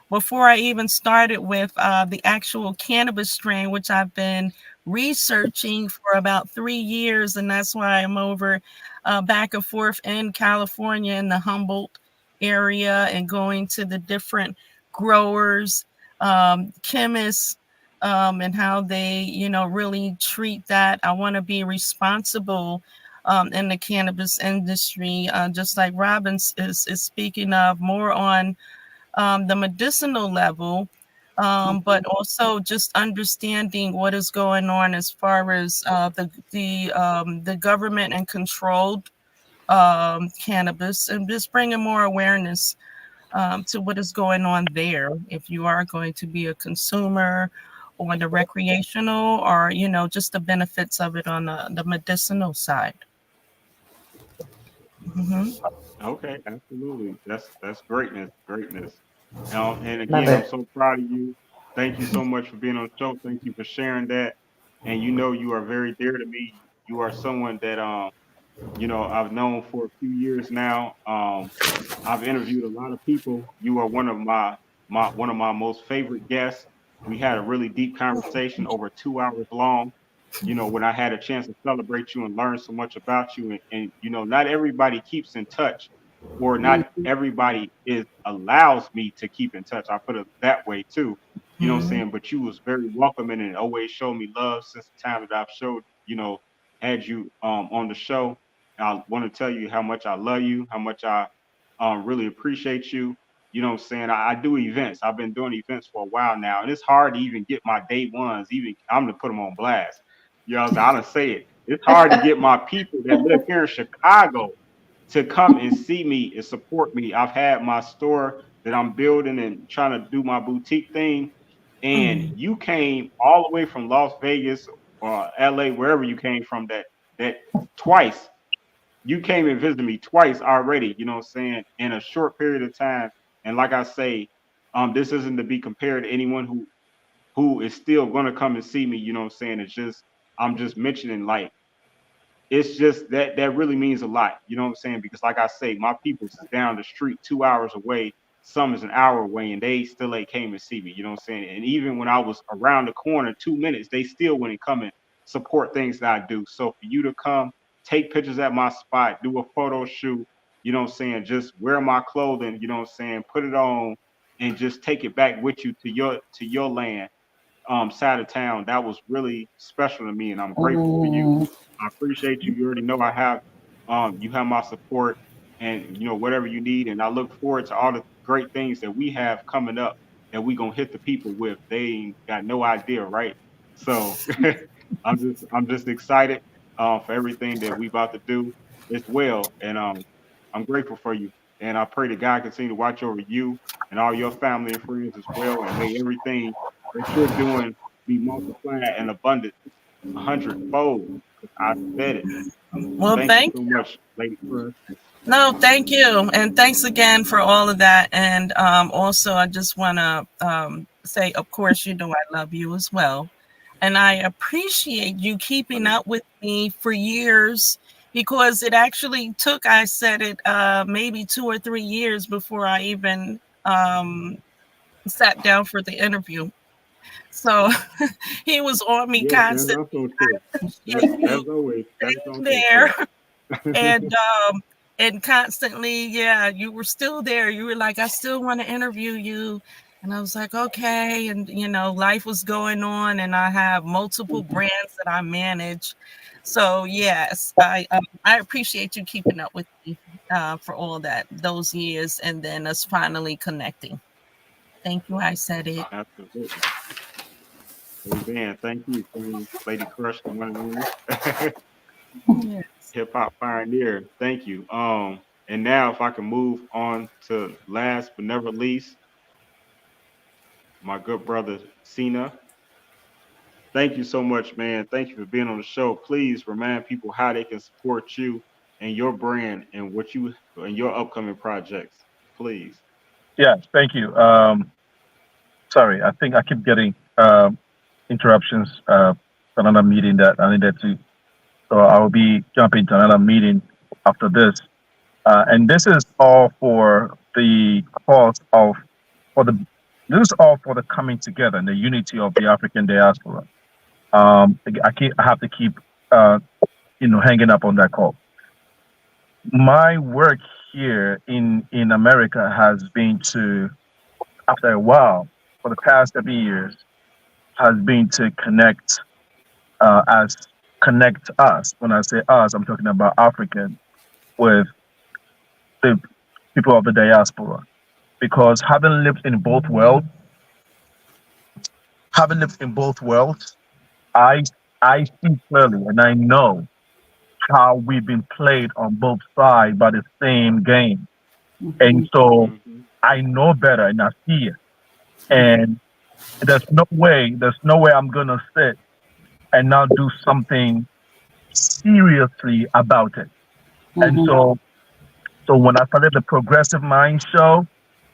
Before I even started with the actual cannabis strain, which I've been researching for about 3 years, and that's why I'm over back and forth in California in the Humboldt area and going to the different growers, chemists, and how they, really treat that. I want to be responsible in the cannabis industry, just like Robbins is speaking of, more on the medicinal level, but also just understanding what is going on as far as the government and controlled cannabis, and just bringing more awareness to what is going on there. If you are going to be a consumer or the recreational, or just the benefits of it on the medicinal side. Mm-hmm. Okay, absolutely. That's greatness, greatness. And again, I'm so proud of you. Thank you so much for being on the show. Thank you for sharing that. And you are very dear to me. You are someone that I've known for a few years now. I've interviewed a lot of people. You are one of my most favorite guests. We had a really deep conversation over 2 hours long. When I had a chance to celebrate you and learn so much about you, and not everybody keeps in touch, or not everybody is allows me to keep in touch. I put it that way too. You know what I'm saying? But you was very welcoming and always showed me love since the time that I've showed, had you on the show. I want to tell you how much I love you, how much I really appreciate you. You know what I'm saying? I do events. I've been doing events for a while now, and it's hard to even get my day ones. Even I'm gonna put them on blast. You know what I'm saying? I done say it. It's hard to get my people that live here in Chicago to come and see me and support me. I've had my store that I'm building and trying to do my boutique thing, and you came all the way from Las Vegas or LA, wherever you came from, that twice. You came and visited me twice already, you know what I'm saying, in a short period of time. And like I say, this isn't to be compared to anyone who is still gonna come and see me, you know what I'm saying? It's just I'm just mentioning like it's just that really means a lot, you know what I'm saying? Because like I say, my people's is down the street 2 hours away, some is an hour away, and they still ain't came and see me, you know what I'm saying? And even when I was around the corner 2 minutes, they still wouldn't come and support things that I do. So for you to come, take pictures at my spot, do a photo shoot, you know what I'm saying? Just wear my clothing, you know what I'm saying? Put it on and just take it back with you to your land, side of town. That was really special to me, and I'm grateful for you. I appreciate you. You already know you have my support, and you know whatever you need. And I look forward to all the great things that we have coming up that we gonna hit the people with. They ain't got no idea, right? So I'm just excited for everything that we about to do as well, and I'm grateful for you. And I pray that God continue to watch over you and all your family and friends as well, and may everything that you're doing be multiplied and abundant 100-fold. I said it. Well, Thank you so much, Lady Chris. no, thank you. And thanks again for all of that. And also, I just want to say, of course, you know, I love you as well. And I appreciate you keeping up with me for years, because it actually took, I said it, maybe 2 or 3 years before I even sat down for the interview. So he was on me Yes, that's constantly. also true. That's always that's also There. true. And constantly, yeah, you were still there. You were like, I still want to interview you. And I was like, okay. And, you know, life was going on, and I have multiple brands that I manage. So, yes, I appreciate you keeping up with me for all those years, and then us finally connecting. Thank you. I said it. Absolutely. Amen. Thank you, Queen Lady Crush, the one and only. Yes. Hip hop pioneer. Thank you. And now if I can move on to last but never least, my good brother Sena. Thank you so much, man. Thank you for being on the show. Please remind people how they can support you and your brand and what you and your upcoming projects. Please. Yes, thank you. Sorry, I think I keep getting interruptions from another meeting that I needed to. So I will be jumping to another meeting after this. And this is all for the cause of, for the, this is all for the coming together and the unity of the African diaspora. I have to keep, hanging up on that call. My work here in America has been to, after a while, for the past 7 years, has been to connect us. When I say us, I'm talking about African with the people of the diaspora. Because having lived in both worlds, I see clearly and I know how we've been played on both sides by the same game. And so I know better and I see it. And there's no way I'm gonna sit and not do something seriously about it. And so when I started the Progressive Mind Show,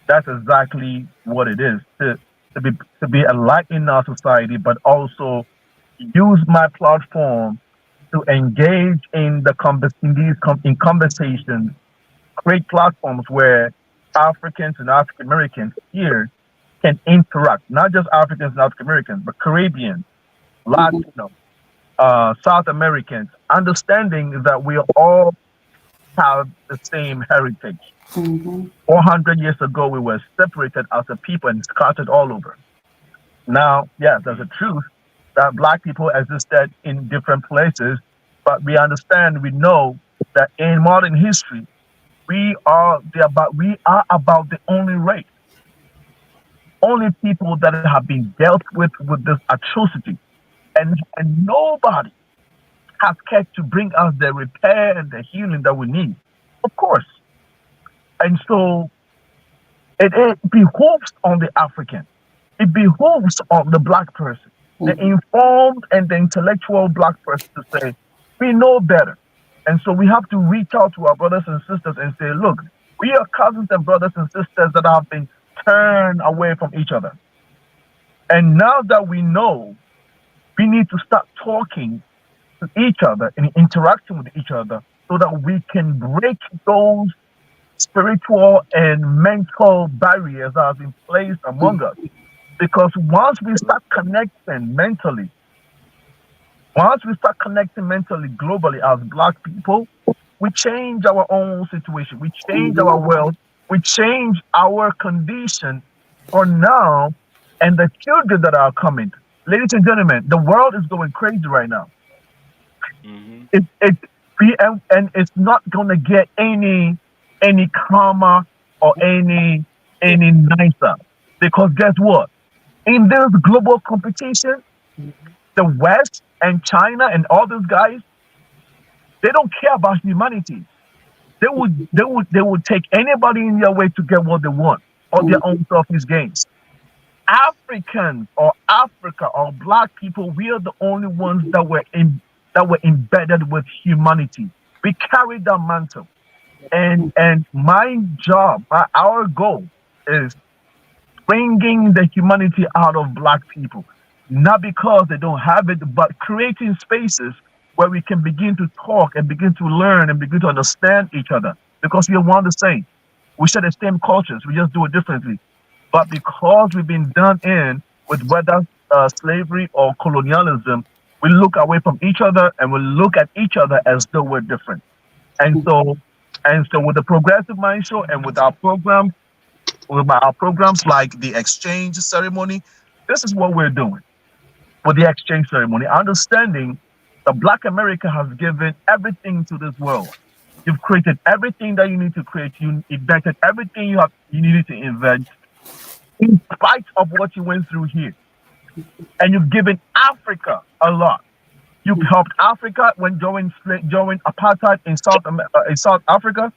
that's exactly what it is. To be a light in our society, but also use my platform to engage in in conversations, create platforms where Africans and African Americans here can interact, not just Africans and African Americans, but Caribbean, Latino, South Americans, understanding that we all have the same heritage. 400 years ago, we were separated as a people and scattered all over. Now, yes, there's a truth that Black people existed in different places, but we know that in modern history, we are about the only race. only people that have been dealt with this atrocity, and nobody has cared to bring us the repair and the healing that we need. Of course. And so it behooves on the African, it behooves on the black person, the informed and the intellectual black person to say, we know better. And so we have to reach out to our brothers and sisters and say, look, we are cousins and brothers and sisters that have been turned away from each other. And now that we know, we need to start talking to each other and interacting with each other so that we can break those spiritual and mental barriers that have been placed among us. Because once we start connecting mentally, globally as black people, we change our own situation, we change our world, we change our condition for now and the children that are coming. Ladies and gentlemen, the world is going crazy right now. And it's not going to get any calmer or any nicer, because guess what? In this global competition, the West and China and all those guys, they don't care about humanity. They would take anybody in their way to get what they want or their own selfish gains. Africans or Africa or black people, we are the only ones that were embedded with humanity. We carry that mantle. And my job, our goal is bringing the humanity out of black people, not because they don't have it, but creating spaces where we can begin to talk and begin to learn and begin to understand each other, because we are one the same. We share the same cultures, we just do it differently. But because we've been done in with whether slavery or colonialism, we look away from each other and we look at each other as though we're different. And so with the Progressive Mind Show and with our programs like the exchange ceremony, this is what we're doing with the exchange ceremony. Understanding that Black America has given everything to this world. You've created everything that you need to create. You invented everything you needed to invent, in spite of what you went through here. And you've given Africa a lot. You've helped Africa when during apartheid in South Africa.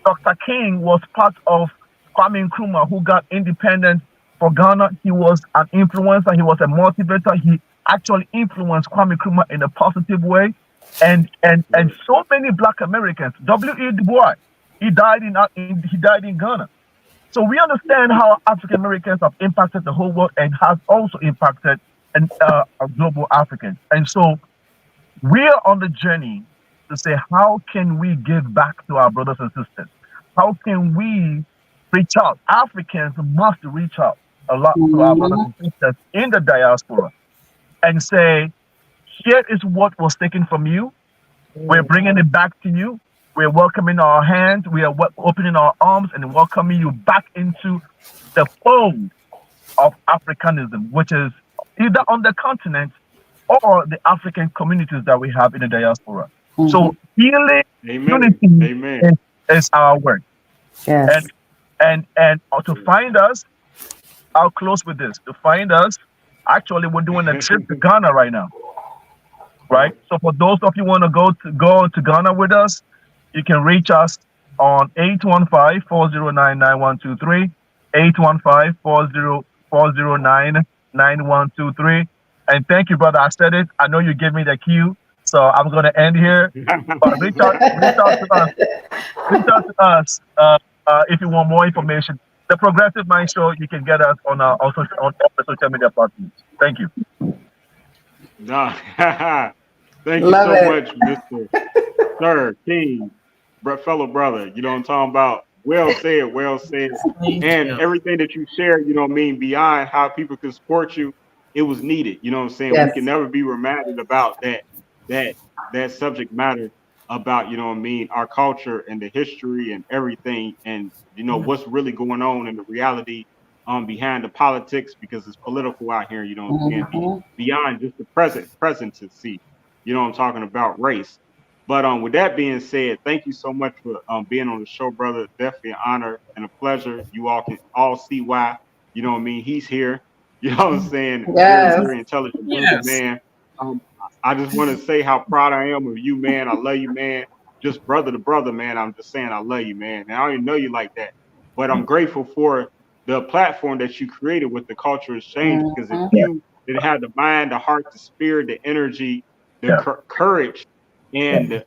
Dr. King was part of Kwame Nkrumah, who got independence for Ghana. He was an influencer. He was a motivator. He actually influenced Kwame Nkrumah in a positive way. And so many Black Americans. W.E. Du Bois, he died in Ghana. So we understand how African Americans have impacted the whole world and has also impacted global Africans. And so we're on the journey to say, how can we give back to our brothers and sisters? How can we reach out? Africans must reach out a lot to our brothers and sisters in the diaspora and say, here is what was taken from you. We're bringing it back to you. We're welcoming our hands. We are opening our arms and welcoming you back into the fold of Africanism, which is either on the continent or the African communities that we have in the diaspora. So healing, unity is our work. Yes. And to find us, I'll close with this. To find us, actually, we're doing a trip to Ghana right now. Right? So for those of you who want to go to Ghana with us, you can reach us on 815-409-9123, 815-409-9123. And thank you, brother. I said it. I know you gave me the cue, so I'm going to end here. But reach out to us if you want more information. The Progressive Mind Show, you can get us on all the social media platforms. Thank you. Thank you so much, Mr. Sir King, fellow brother. You know what I'm talking about? Well said, well said. And everything that you shared, you know what I mean, beyond how people can support you, it was needed. You know what I'm saying? Yes. We can never be reminded about that subject matter about, you know what I mean, our culture and the history and everything, and you know what's really going on in the reality behind the politics, because it's political out here, you know what I'm saying, beyond just the presidency. You know what I'm talking about, race. But with that being said, thank you so much for being on the show, brother. Definitely an honor and a pleasure. You all can all see why, You know what I mean? He's here. You know what I'm saying? Very, Yes. very intelligent brother, Yes. man. I just want to say how proud I am of you, man. I love you, man. Just brother to brother, man. I'm just saying I love you, man. And I don't even know you like that, but I'm grateful for the platform that you created with the culture exchange. Because if Mhm. you didn't have the mind, the heart, the spirit, the energy, the Yeah. courage, and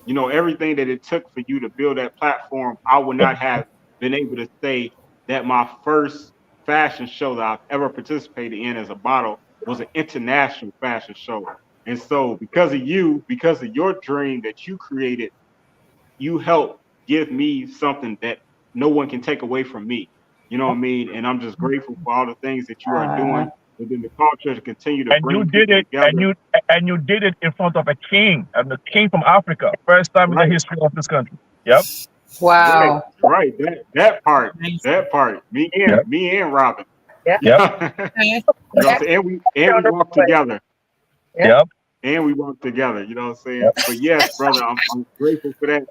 you know, everything that it took for you to build that platform, I would not have been able to say that my first fashion show that I've ever participated in as a model was an international fashion show. And so, because of your dream that you created, you helped give me something that no one can take away from me. You know what I mean? And I'm just grateful for all the things that you are doing within the culture to continue to And you bring did people it, together. and you did it in front of a king, and the king from Africa, first time in the Right. history of this country. Yep. Right, Wow. right. That part, Amazing. Me Yep. and Robin. Yeah. Yep. You Okay. know what I'm Yeah. saying? And we walk together. Yeah. Yep. And we work together. You know what I'm saying? Yep. But yes, brother, I'm grateful for that.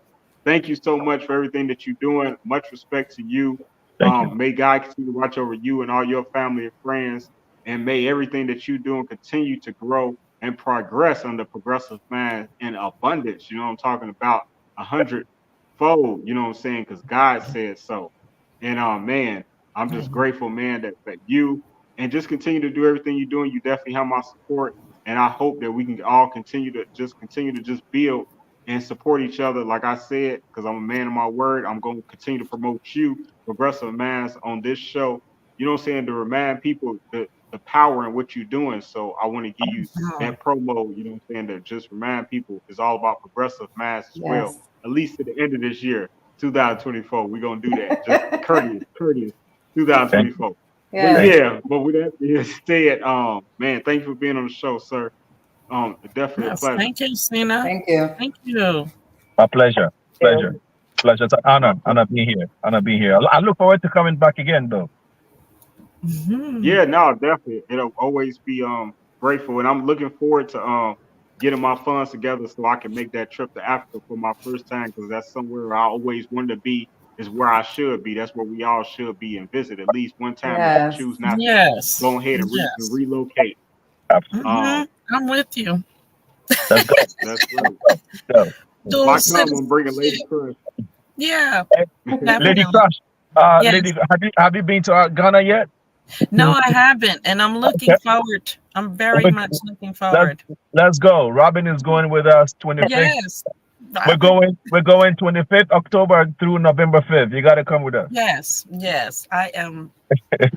Thank you so much for everything that you're doing. Much respect to you. Thank you. May God continue to watch over you and all your family and friends, and may everything that you're doing continue to grow and progress under progressive man in abundance. You know what I'm talking about? 100-fold. You know what I'm saying? Because God said so. And man, I'm just grateful, man, that you and just continue to do everything you're doing. You definitely have my support, and I hope that we can all continue to just build and support each other. Like I said, because I'm a man of my word, I'm going to continue to promote you, Progressive Minds, on this show. You know what I'm saying? To remind people the power in what you're doing. So I want to give you Mhm. that promo. You know what I'm saying? To just remind people it's all about Progressive Minds as well. Yes. At least to the end of this year, 2024, we're gonna do that. Just courteous, Thank you. 2024. But Yes. Thank yeah, but with that being said, man, thank you for being on the show, sir. Definitely a Yes. pleasure. Thank you, Sena. Thank you. Thank you. My pleasure. Yeah. Pleasure. Pleasure. It's an honor. My Honor pleasure. being here. Honor being here. I look forward to coming back again, though. Mhm. Yeah, no, definitely. It'll always be grateful, and I'm looking forward to getting my funds together so I can make that trip to Africa for my first time because that's somewhere I always wanted to be. Is where I should be. That's where we all should be and visit at least one time if we Yes. choose not to Yes. go ahead and, and Yes. relocate. Absolutely. Um, I'm with you. Let's go. that's right. Let's go. If I Dual come, I'm bringing Lady citizenship. Crush. Yeah, Hey, Lady definitely. Crush. Yes. Lady, have you been to Ghana yet? No, I haven't, and I'm looking Okay. forward. I'm very much looking Let's forward. let's go. Robin is going with us 25th. Yes, We're Robin. going 25th October through November 5th. You got to come with us. Yes, yes. I am Hey,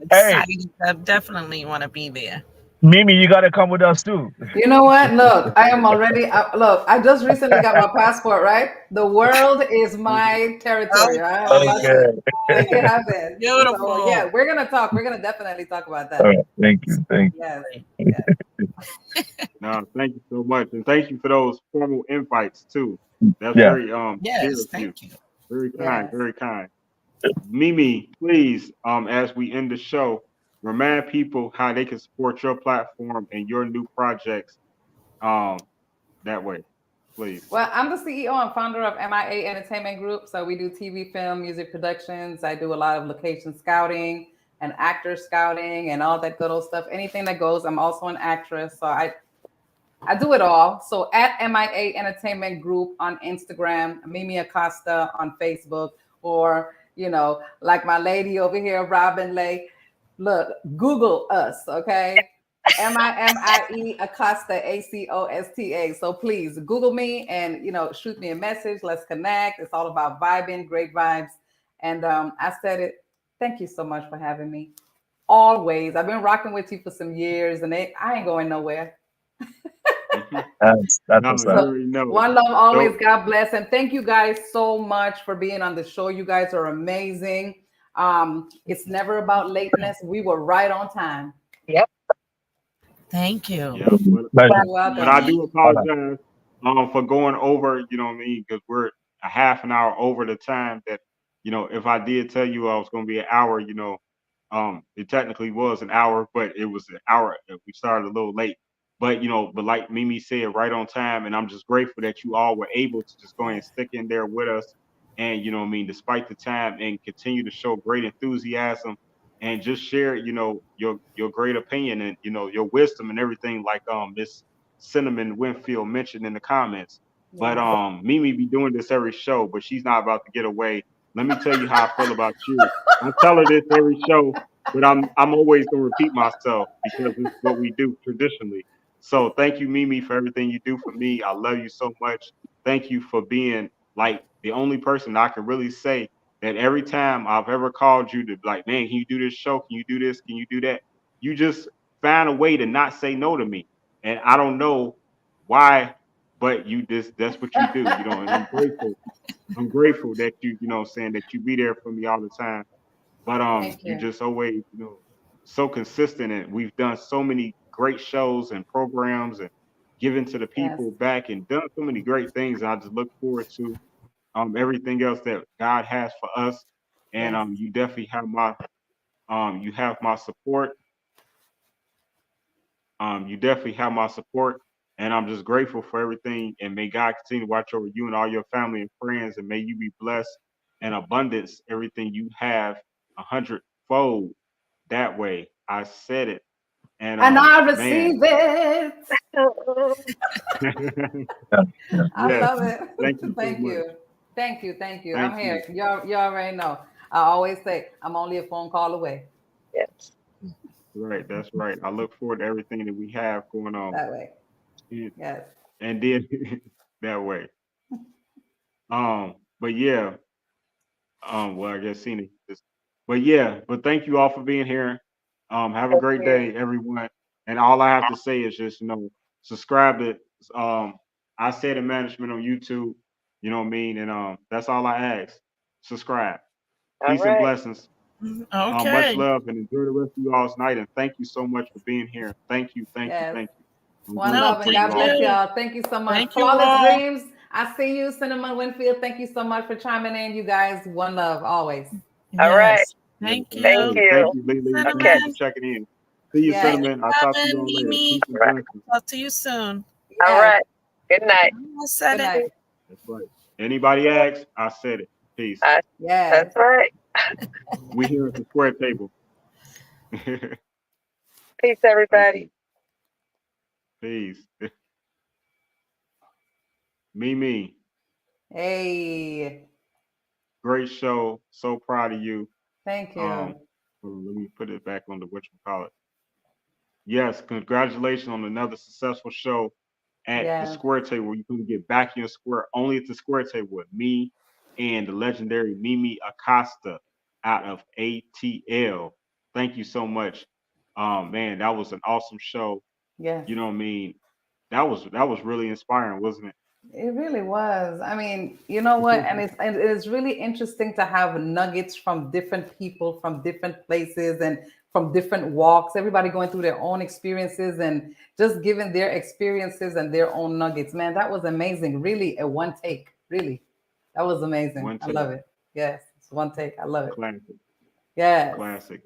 excited. I definitely want to be there. Mimi, you got to come with us too. You know what? Look, I am already. Look, I just recently got my passport. Right, the world is my territory. Right, I'm about Okay. to Okay. make it happen. So yeah, Beautiful. we're gonna talk. We're gonna definitely talk about All that. right. Thank you. Thank Yes, you. yes, No, thank you so much, and thank you for those formal invites too. That's Yeah. very dear Yes, of you. thank you. Very kind, yes. very kind. Mimi, please, as we end the show, remind people how they can support your platform and your new projects. Um, that way, please. Well, I'm the CEO and founder of MIA Entertainment Group. So we do TV, film, music productions. I do a lot of location scouting and actor scouting and all that good old stuff. Anything that goes. I'm also an actress. So I do it all. So at MIA Entertainment Group on Instagram, Mimie Acosta on Facebook, or like my lady over here, Robin Lay. Look, Google us, okay? Mimie Acosta, Acosta. So please Google me and shoot me a message. Let's connect. It's all about vibing, great vibes. And I said it. Thank you so much for having me. Always. I've been rocking with you for some years, and I ain't going nowhere. That's No, what's you up. So already know. one love always. So, God bless, and thank you guys so much for being on the show. You guys are amazing. It's never about lateness. We were right on time. Yep. Thank you. yeah, Pleasure. You're but I welcome. do Honor. apologize for going over. You know what I mean? Because we're a half an hour over the time that if I did tell you I was going to be an hour, it technically was an hour, but it was an hour. We started a little late. But but like Mimi said, right on time, and I'm just grateful that you all were able to just go ahead and stick in there with us, and you know what I mean, despite the time, and continue to show great enthusiasm and just share, your great opinion and your wisdom and everything, like Miss Cinnamon Winfield mentioned in the comments. But Yes. Mimi be doing this every show, but she's not about to get away. Let me tell you how I feel about you. I tell her this every show, but I'm always gonna repeat myself because it's what we do traditionally. So thank you, Mimi, for everything you do for me. I love you so much. Thank you for being like the only person I can really say that every time I've ever called you to be like, man, can you do this show? Can you do this? Can you do that? You just find a way to not say no to me. And I don't know why, but you just that's what you do, and I'm grateful. I'm grateful that saying that you be there for me all the time. But Thank you you. just always, so consistent, and we've done so many great shows and programs and given to the Yes. people back and done so many great things. I just look forward to everything else that God has for us. And Yes. you definitely have my support. You definitely have my support, and I'm just grateful for everything. And may God continue to watch over you and all your family and friends, and may you be blessed and abundance everything you have 100-fold. That way, I said it, and And I man, receive it. Yeah, yeah. I yes, love it. thank you so Thank much. you. Thank you. Thank you. I'm Thank here. you. You already know. I always say I'm only a phone call away. Yes. Right, that's right. I look forward to everything that we have going on, That way. and Yes. and then that way. But yeah, well, I guess Sena just, but yeah, but thank you all for being here. Have a Thank great you. day, everyone. And all I have to say is just, subscribe to I said in management on YouTube, you know what I mean? And that's all I ask. Subscribe. All Peace and right. blessings. Much Okay. love and enjoy the rest of you all's night. And thank you so much for being here. Thank you, thank you, Yes. thank you. I'm One No, grateful love and for thank you God bless all. you. y'all. Thank you so much. Thank you Flawless all. Dreams. I see you, Cinnamon Winfield. Thank you so much for chiming in, you guys. One love always. All right. Yes. Yes, Thank yes, Thank you. sir. Thank you. you, Lily. Thank you Okay. for Cinnamon. checking in. See you, Yes. Thank Cinnamon. I'll talk to you you, all later. Mimi. Peace and Right. blessings. Talk to you soon. All Yes. right. Good night. I said Good it. night. That's right. Anybody asks, I said it. Peace. Yes. That's right. We here at the square table. Peace, Thank everybody. you. Peace. Mimi, Hey. great show. So proud of you. Thank Um, you. hold on, let me put it back on the whatchamacallit. Yes, congratulations on another successful show at the Yes. square table. You can get back in the square only at the square table with me and the legendary Mimie Acosta out of ATL. Thank you so much. Man, that was an awesome show. Yes. You know what I mean? That was really inspiring, wasn't It really was. I mean, you know what? it? And it is really interesting to have nuggets from different people, from different places, and from different walks. Everybody going through their own experiences and just giving their experiences and their own nuggets. Man, that was amazing. Really, a one take. Really, that was amazing. One I take, love it. Yes, it's one take. I love it. classic, Yes. classic.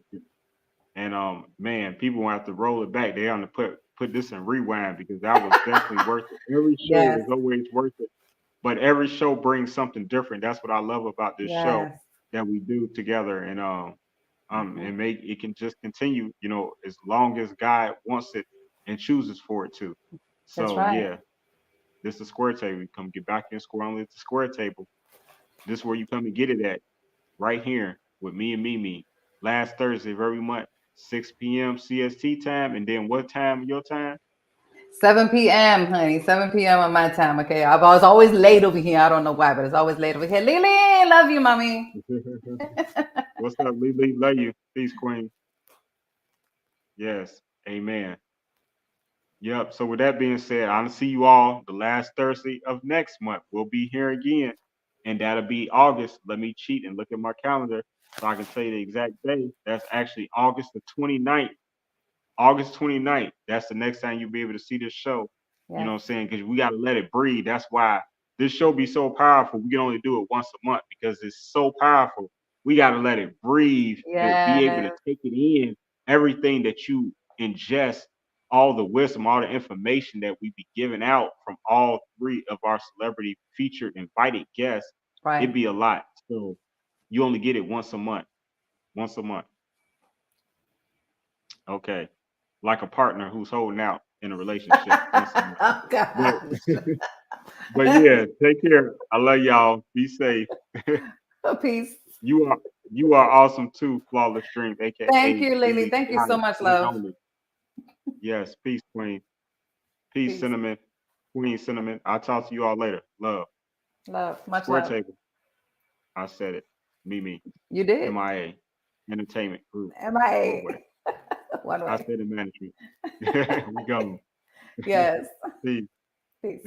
And man, people want to have to roll it back. They have to put this in rewind because that was definitely worth it. Every show Yes. is always worth it, but every show brings something different. That's what I love about this show Yes. that we do together, Mhm. and make it can just continue, as long as God wants it and chooses for it to. That's So right. yeah, this is the square table. You come get back in square only at the square table. This is where you come and get it at, right here with me and Mimi. Last Thursday of every month, 6 p.m. CST time, and then what time your time? 7 p.m., honey. 7 p.m. on my time. Okay. I was always late over here. I don't know why, but it's always late over here. Lily, love you, mommy. What's up, Lily? Love you. Peace, Queen. Yes. Amen. Yep. So with that being said, I'll see you all the last Thursday of next month. We'll be here again, and that'll be August. Let me cheat and look at my calendar so I can tell you the exact day. That's actually August the 29th. August 29th. That's the next time you'll be able to see this show. You know Yes. what I'm saying? Because we got to let it breathe. That's why this show be so powerful. We can only do it once a month because it's so powerful. We got to let it breathe to be able to Yes. take it in, everything that you ingest, all the wisdom, all the information that we be giving out from all three of our celebrity featured invited guests. Right. It'd be a lot. So you only get it once a month. Once a month. Okay. Like a partner who's holding out in a relationship. Oh, gosh. But yeah, take care. I love y'all. Be safe. Peace. You are you are awesome too, Flawless Dreams, aka Thank you, Lily. Lily Thank you so much, one and love. only. Yes, peace, Queen. Peace, Peace. Cinnamon. Queen Cinnamon. I'll talk to you all later. Love. Love. Much Square love. table. I said it. Mimie. You did. MIA. Entertainment Group. MIA. One way. One I way. said the management. We go. Yes. Peace. Peace.